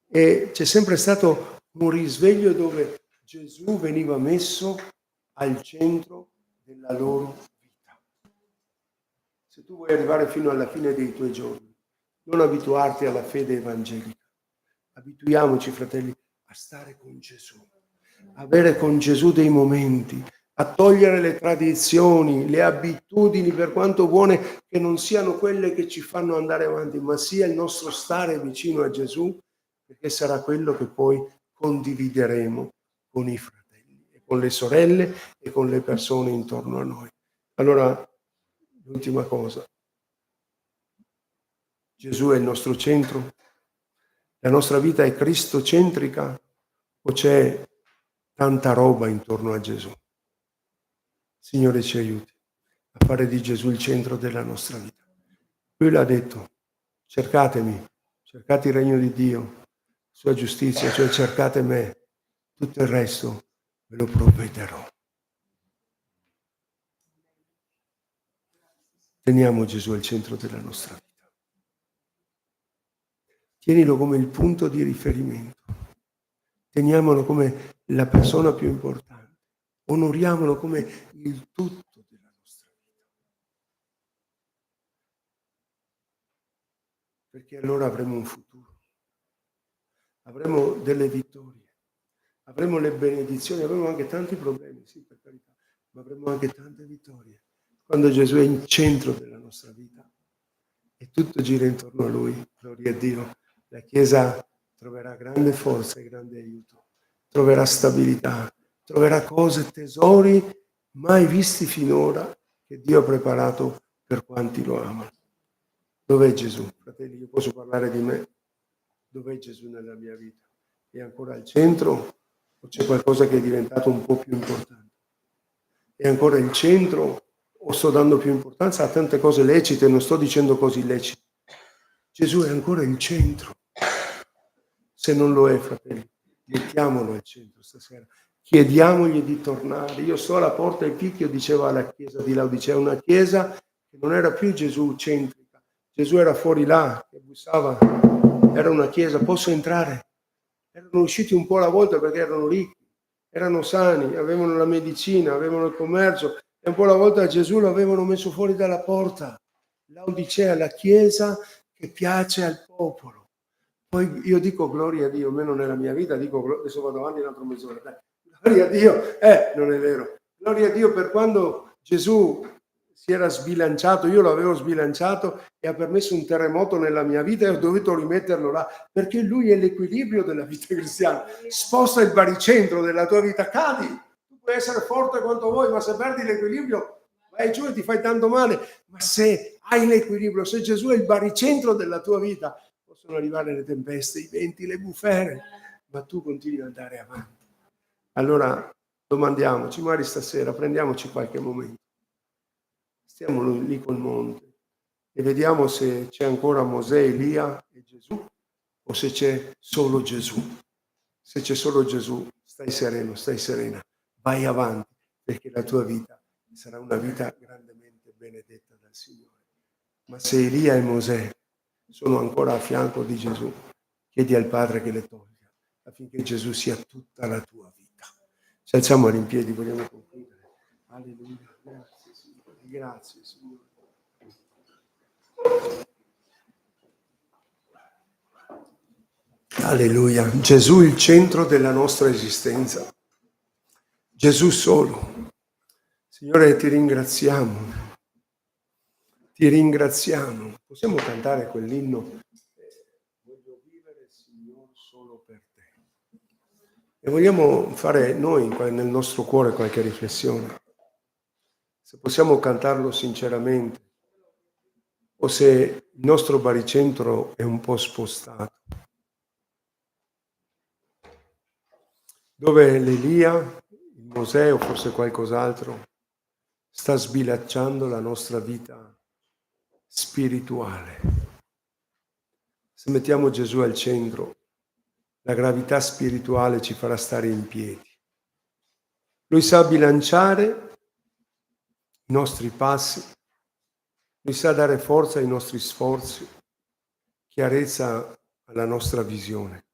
E c'è sempre stato un risveglio dove Gesù veniva messo al centro della loro vita. Se tu vuoi arrivare fino alla fine dei tuoi giorni, non abituarti alla fede evangelica. Abituiamoci, fratelli, a stare con Gesù. avere con Gesù dei momenti, a togliere le tradizioni, le abitudini, per quanto buone, che non siano quelle che ci fanno andare avanti, ma sia il nostro stare vicino a Gesù, perché sarà quello che poi condivideremo con i fratelli, e con le sorelle e con le persone intorno a noi. Allora, l'ultima cosa, Gesù è il nostro centro? La nostra vita è cristocentrica o c'è tanta roba intorno a Gesù? Signore ci aiuti a fare di Gesù il centro della nostra vita. Lui l'ha detto, cercatemi, cercate il regno di Dio, sua giustizia, cioè cercate me, tutto il resto ve lo provvederò. Teniamo Gesù al centro della nostra vita. Tienilo come il punto di riferimento. Teniamolo come la persona più importante. Onoriamolo come il tutto della nostra vita. Perché allora avremo un futuro. Avremo delle vittorie. Avremo le benedizioni, avremo anche tanti problemi, sì, per carità, ma avremo anche tante vittorie. Quando Gesù è il centro della nostra vita e tutto gira intorno a Lui, gloria a Dio, la Chiesa troverà grande forza e grande aiuto, troverà stabilità, troverà cose, tesori mai visti finora che Dio ha preparato per quanti lo amano. Dov'è Gesù? Fratelli, io posso parlare di me. Dov'è Gesù nella mia vita? È ancora al centro o c'è qualcosa che è diventato un po' più importante? È ancora il centro o sto dando più importanza a tante cose lecite? Non sto dicendo cose illecite. Gesù è ancora il centro. Se non lo è, fratelli, mettiamolo al centro stasera. Chiediamogli di tornare. Io sto alla porta e picchio, diceva alla chiesa di Laodicea, una chiesa che non era più Gesù centrica. Gesù era fuori là, che bussava, era una chiesa, posso entrare? Erano usciti un po' alla volta perché erano ricchi, erano sani, avevano la medicina, avevano il commercio, e un po' alla volta Gesù l'avevano messo fuori dalla porta. Laodicea, la chiesa che piace al popolo. Poi io dico gloria a Dio, almeno nella mia vita, dico, adesso vado avanti un altro mezz'ora, gloria a Dio, non è vero, gloria a Dio per quando Gesù si era sbilanciato, io l'avevo sbilanciato e ha permesso un terremoto nella mia vita e ho dovuto rimetterlo là, perché Lui è l'equilibrio della vita cristiana, sposta il baricentro della tua vita, cadi, tu puoi essere forte quanto vuoi, ma se perdi l'equilibrio vai giù e ti fai tanto male, ma se hai l'equilibrio, se Gesù è il baricentro della tua vita, possono arrivare le tempeste, i venti, le bufere, ma tu continui ad andare avanti. Allora domandiamoci, magari stasera, prendiamoci qualche momento, stiamo lì col monte e vediamo se c'è ancora Mosè, Elia e Gesù o se c'è solo Gesù. Se c'è solo Gesù, stai sereno, stai serena, vai avanti, perché la tua vita sarà una vita grandemente benedetta dal Signore. Ma se Elia e Mosè sono ancora a fianco di Gesù, chiedi al Padre che le tolga, affinché Gesù sia tutta la tua vita. Ci alziamo in piedi, vogliamo concludere. Alleluia, grazie Signore, grazie Signore. Alleluia, Gesù il centro della nostra esistenza. Gesù solo. Signore, ti ringraziamo. Ti ringraziamo. Possiamo cantare quell'inno? Voglio vivere, Signore, solo per te. E vogliamo fare noi nel nostro cuore qualche riflessione. Se possiamo cantarlo sinceramente o se il nostro baricentro è un po' spostato. Dove l'Elia, il Mosè o forse qualcos'altro sta sbilacciando la nostra vita spirituale. Se mettiamo Gesù al centro, la gravità spirituale ci farà stare in piedi. Lui sa bilanciare i nostri passi, lui sa dare forza ai nostri sforzi, chiarezza alla nostra visione.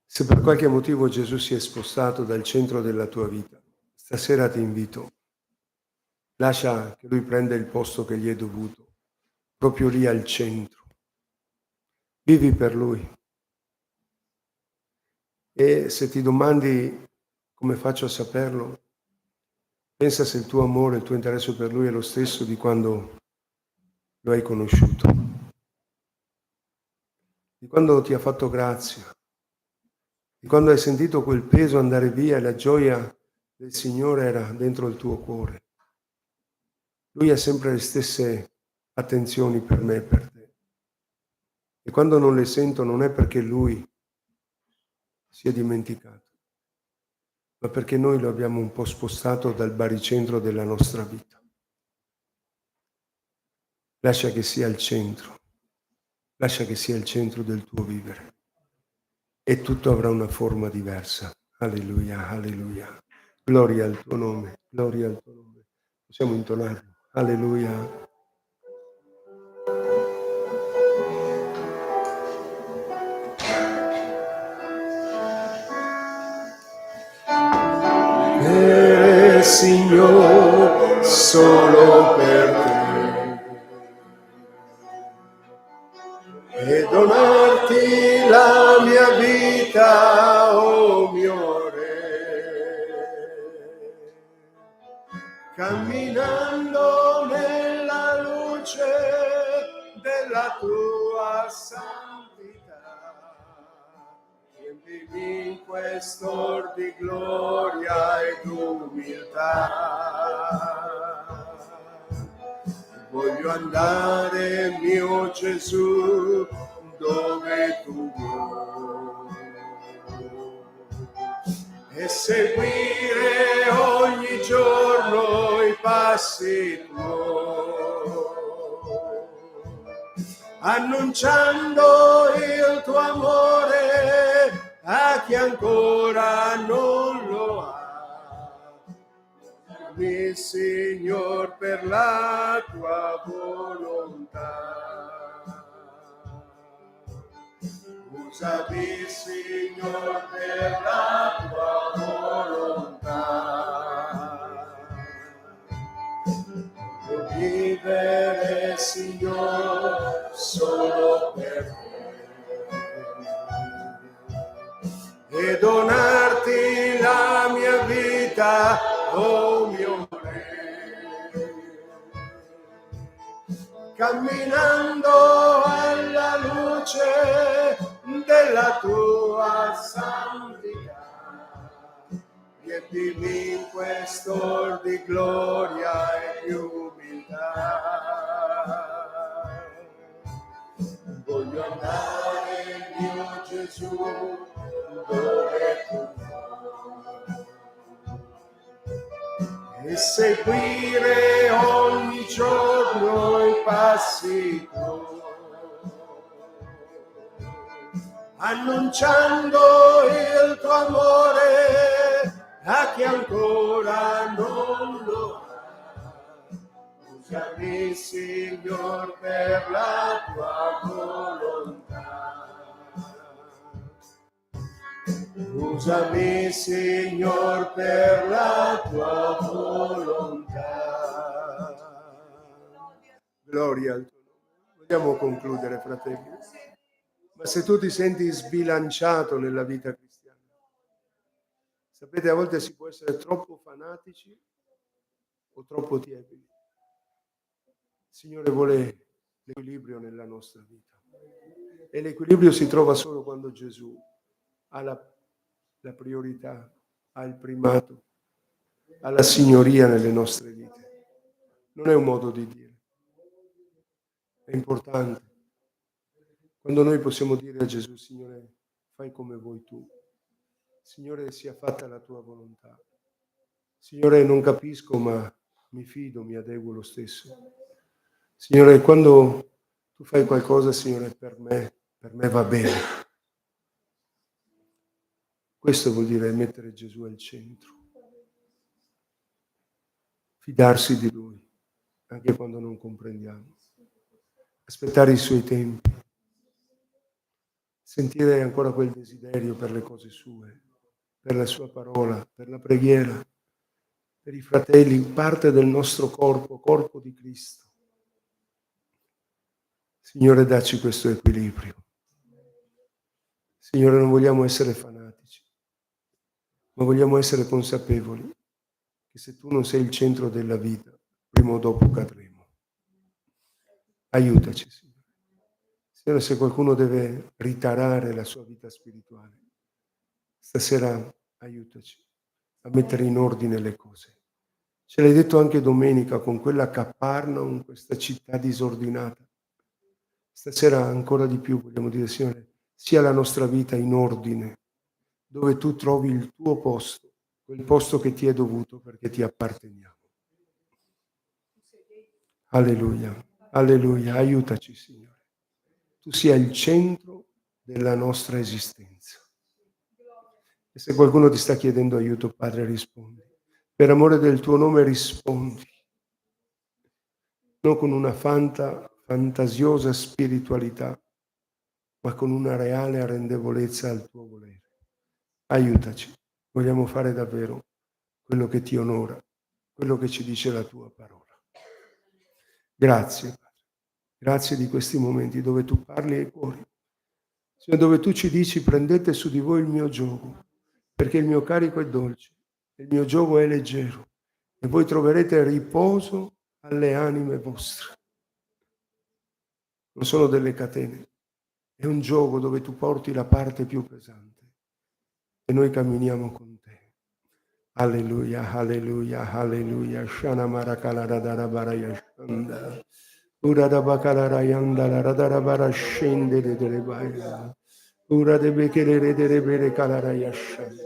Se per qualche motivo Gesù si è spostato dal centro della tua vita, stasera ti invito, lascia che Lui prenda il posto che gli è dovuto, proprio lì al centro. Vivi per Lui. E se ti domandi come faccio a saperlo, pensa se il tuo amore, il tuo interesse per lui è lo stesso di quando lo hai conosciuto, di quando ti ha fatto grazia, di quando hai sentito quel peso andare via e la gioia del Signore era dentro il tuo cuore. Lui ha sempre le stesse attenzioni per me e per te. E quando non le sento non è perché lui si è dimenticato, ma perché noi lo abbiamo un po' spostato dal baricentro della nostra vita. Lascia che sia il centro, lascia che sia il centro del tuo vivere e tutto avrà una forma diversa. Alleluia, alleluia. Gloria al tuo nome, gloria al tuo nome. Possiamo intonarlo. Alleluia. Signore, solo per te e donarti la mia vita, oh mio Re, camminando nella luce della tua santità. Riempimi in quest'or di gloria ed umiltà. Voglio andare, mio Gesù, dove tu vuoi e seguire ogni giorno i passi tuoi, annunciando il tuo amore a chi ancora non lo ha. Aiutami, Signor, per la tua volontà. Usami, Signor, per la tua volontà. Voglio vivere, Signor, solo per te e donarti la mia vita, oh mio Re, camminando alla luce della tua santità. Riempimi in quest'or di gloria e di umiltà. Voglio andare, mio Gesù, dove tu vuoi e seguire ogni giorno i passi tuoi, annunciando il tuo amore a chi ancora non lo ha. Usami, Signor, per la tua volontà. Usami, Signor, per la tua volontà. Gloria al tuo nome. Vogliamo concludere, fratelli? Ma se tu ti senti sbilanciato nella vita cristiana, sapete, a volte si può essere troppo fanatici o troppo tiepidi. Il Signore vuole l'equilibrio nella nostra vita. E l'equilibrio si trova solo quando Gesù ha la priorità, ha il primato, ha la signoria nelle nostre vite. Non è un modo di dire. È importante. Quando noi possiamo dire a Gesù, Signore, fai come vuoi tu. Signore, sia fatta la tua volontà. Signore, non capisco, ma mi fido, mi adeguo lo stesso. Signore, quando tu fai qualcosa, Signore, per me va bene. Questo vuol dire mettere Gesù al centro. Fidarsi di Lui, anche quando non comprendiamo. Aspettare i Suoi tempi. Sentire ancora quel desiderio per le cose sue, per la sua parola, per la preghiera, per i fratelli, parte del nostro corpo di Cristo. Signore, dacci questo equilibrio. Signore, non vogliamo essere fanatici. ma vogliamo essere consapevoli che se tu non sei il centro della vita, prima o dopo cadremo. Aiutaci, Signore. Signore, se qualcuno deve ritarare la sua vita spirituale, stasera aiutaci a mettere in ordine le cose. Ce l'hai detto anche domenica con quella Capernaum, questa città disordinata. Stasera ancora di più vogliamo dire, Signore, sia la nostra vita in ordine, dove tu trovi il tuo posto, quel posto che ti è dovuto perché ti apparteniamo. Alleluia, alleluia, aiutaci, Signore. Tu sia il centro della nostra esistenza. E se qualcuno ti sta chiedendo aiuto, Padre, rispondi. Per amore del tuo nome rispondi. Non con una fantasiosa spiritualità, ma con una reale arrendevolezza al tuo volere. Aiutaci. Vogliamo fare davvero quello che ti onora, quello che ci dice la tua parola. Grazie, Padre. Grazie di questi momenti dove tu parli ai cuori. Cioè dove tu ci dici: prendete su di voi il mio giogo, perché il mio carico è dolce, il mio giogo è leggero, e voi troverete riposo alle anime vostre. Non sono delle catene, è un gioco dove tu porti la parte più pesante e noi camminiamo con te. Alleluia, alleluia, alleluia. Shana marakala darabara shanda. Ura da bakalara yanda la radarabara scende delle baia. Ura de bekere de bere kalara yashanda.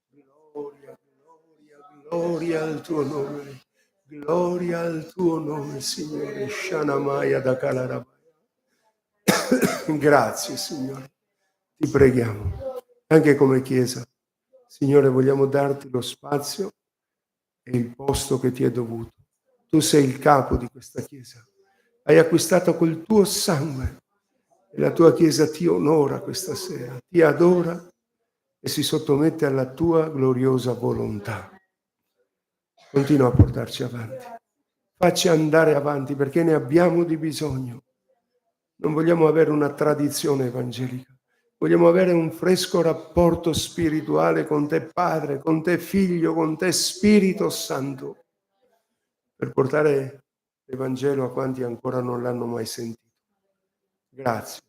Gloria, gloria, gloria al tuo nome. Gloria al tuo nome, Signore. Shana maya da kalara. Grazie, Signore. Ti preghiamo. Anche come Chiesa, Signore, vogliamo darti lo spazio e il posto che ti è dovuto. Tu sei il capo di questa Chiesa. Hai acquistato col tuo sangue e la tua Chiesa ti onora questa sera, ti adora e si sottomette alla tua gloriosa volontà. Continua a portarci avanti. Facci andare avanti perché ne abbiamo di bisogno. Non vogliamo avere una tradizione evangelica. Vogliamo avere un fresco rapporto spirituale con te Padre, con te Figlio, con te Spirito Santo, per portare l'Evangelo a quanti ancora non l'hanno mai sentito. Grazie.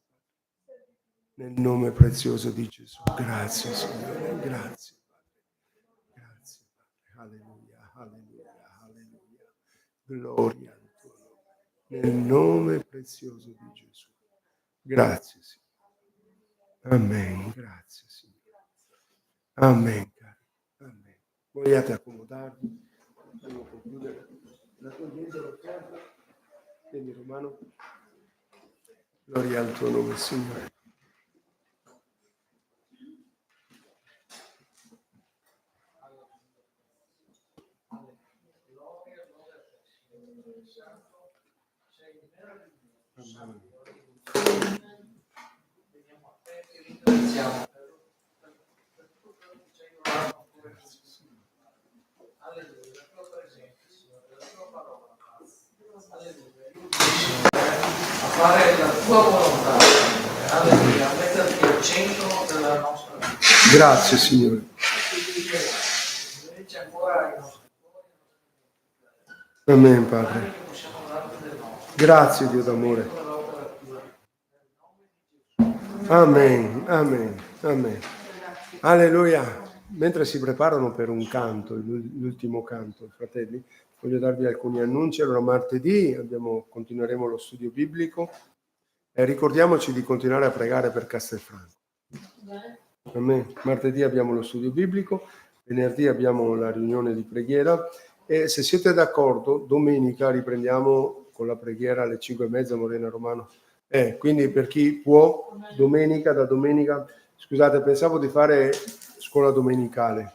Nel nome prezioso di Gesù. Grazie, Signore. Grazie. Grazie, Padre. Alleluia, alleluia, alleluia. Gloria al tuo nome. Nel nome prezioso di Gesù. Grazie, Signore. Amen, grazie Signore. Amen, cari. Amen. Vogliate accomodarvi. Devo concludere. La togliente l'offerta. Quindi Romano. Gloria al tuo nome, Signore. Amen. A fare la tua volontà, alleluia, a metterti al centro della nostra vita. Grazie Signore. Invece ancora i nostri Amen, Padre. Grazie Dio d'amore. Amen, amen, amen. Alleluia. Mentre si preparano per un canto, l'ultimo canto, fratelli, voglio darvi alcuni annunci. Allora martedì continueremo lo studio biblico e ricordiamoci di continuare a pregare per Castelfranco. Amen. Martedì abbiamo lo studio biblico, venerdì abbiamo la riunione di preghiera e se siete d'accordo domenica riprendiamo con la preghiera alle 5:30 Morena Romano. Quindi per chi può da domenica, scusate, pensavo di fare scuola domenicale,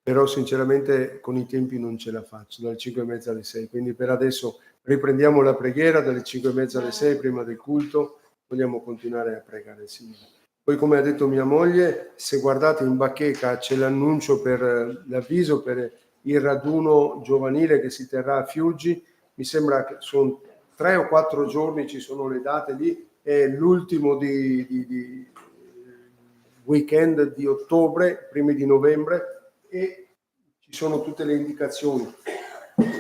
però sinceramente con i tempi non ce la faccio, dalle 5:30 alle 6, quindi per adesso riprendiamo la preghiera dalle 5:30 alle 6 prima del culto, vogliamo continuare a pregare il Signore. Poi come ha detto mia moglie, se guardate in bacheca c'è l'annuncio per l'avviso per il raduno giovanile che si terrà a Fiuggi, mi sembra che sono 3 o 4 giorni, ci sono le date lì, è l'ultimo di weekend di ottobre, primi di novembre, e ci sono tutte le indicazioni.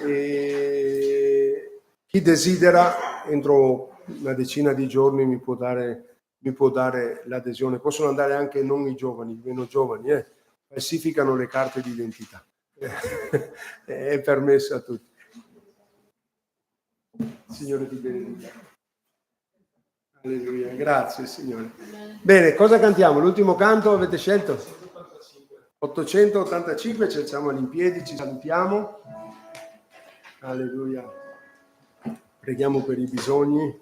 E chi desidera, entro una decina di giorni mi può dare l'adesione. Possono andare anche non i giovani, i meno giovani, falsificano le carte di identità. È permesso a tutti. Signore ti benedica. Alleluia, grazie Signore. Bene, cosa cantiamo? L'ultimo canto avete scelto? 885, ci alziamo in piedi, ci salutiamo. Alleluia. Preghiamo per i bisogni.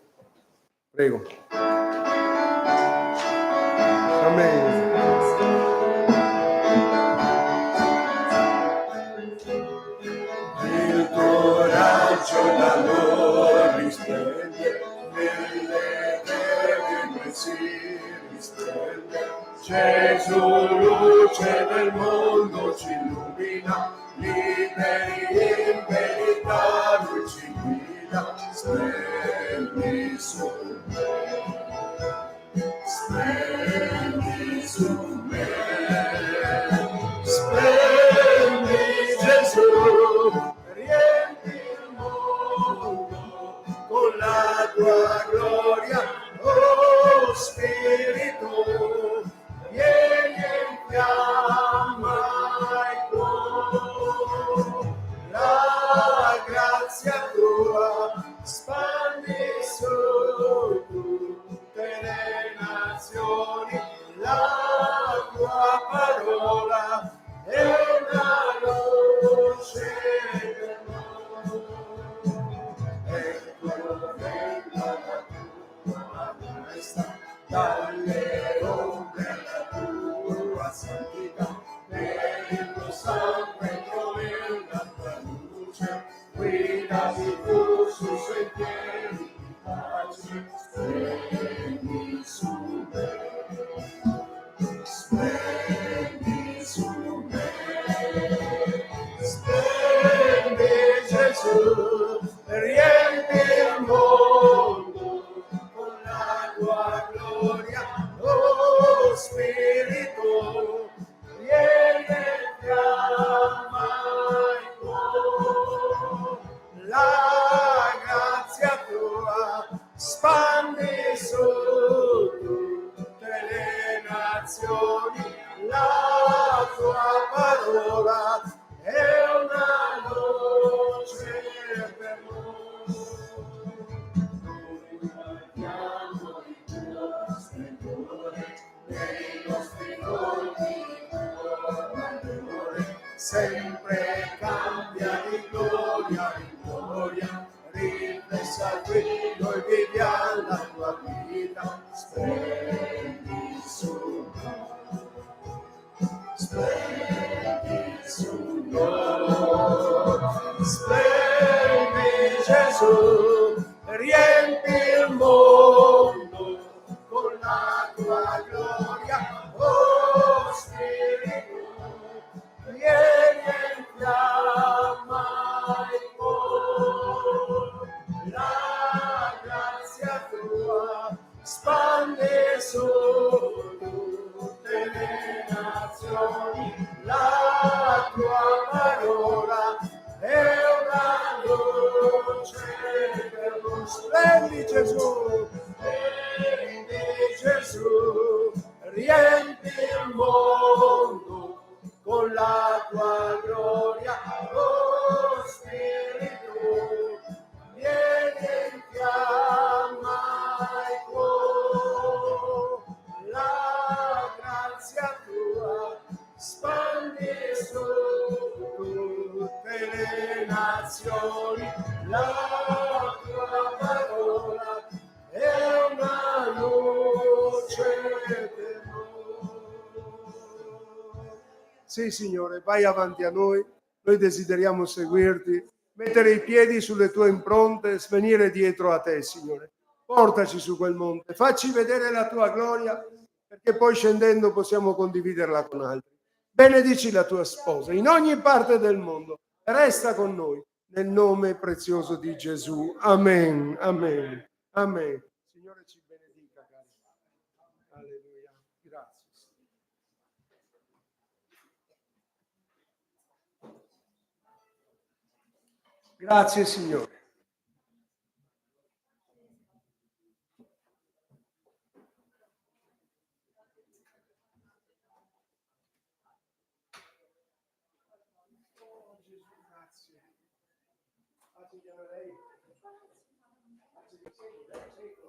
Prego. Amen. Il coraggio d'amore risplende, nelle tenebre si risplende. Gesù, luce del mondo, ci illumina, liberi in verità, lui ci guida. Splendi su me, splendi su me, splendi Gesù, riempi il mondo con la tua gloria, oh Spirito, vieni e infiamma il cuore, la grazia tua spandi su tutte le nazioni, la tua parola è una luce del mondo. Ecco venga la tua maestà, dalle ombre la tua santità, per il tuo sangue come una tua luce, guidati tu su sentieri di pace, splendi su me, splendi su me, splendi Gesù, riempi il mondo con la tua gloria, oh Spirito, vieni e fiamma il cuore, la grazia tua spandi su tutte le nazioni, la tua parola è una luce per noi. Noi guardiamo il tuo splendore, nei nostri volti il tuo valore, sempre cambia di gloria in gloria, riflessa qui noi viviamo la tua vita, splendi su noi, splendi su noi, splendi Gesù, riempi il mondo con la tua gloria, oh Spirito, vieni e infiamma il cuore, la grazia tua spande su tutte le nazioni, la tua parola è una luce per noi. Splendi Gesù, splendi Gesù, riempi il mondo con la tua gloria, oh Spirito, vieni e infiamma il cuore, la grazia tua spandi su tutte le nazioni, la tua parola è una luce per noi. Sì, Signore, vai avanti a noi desideriamo seguirti, mettere i piedi sulle tue impronte, venire dietro a te, Signore. Portaci su quel monte, facci vedere la tua gloria, perché poi scendendo possiamo condividerla con altri. Benedici la tua sposa in ogni parte del mondo, resta con noi nel nome prezioso di Gesù. Amen, amen, amen. Signore ci benedica, cari. Alleluia. Grazie. Grazie Signore. Grazie.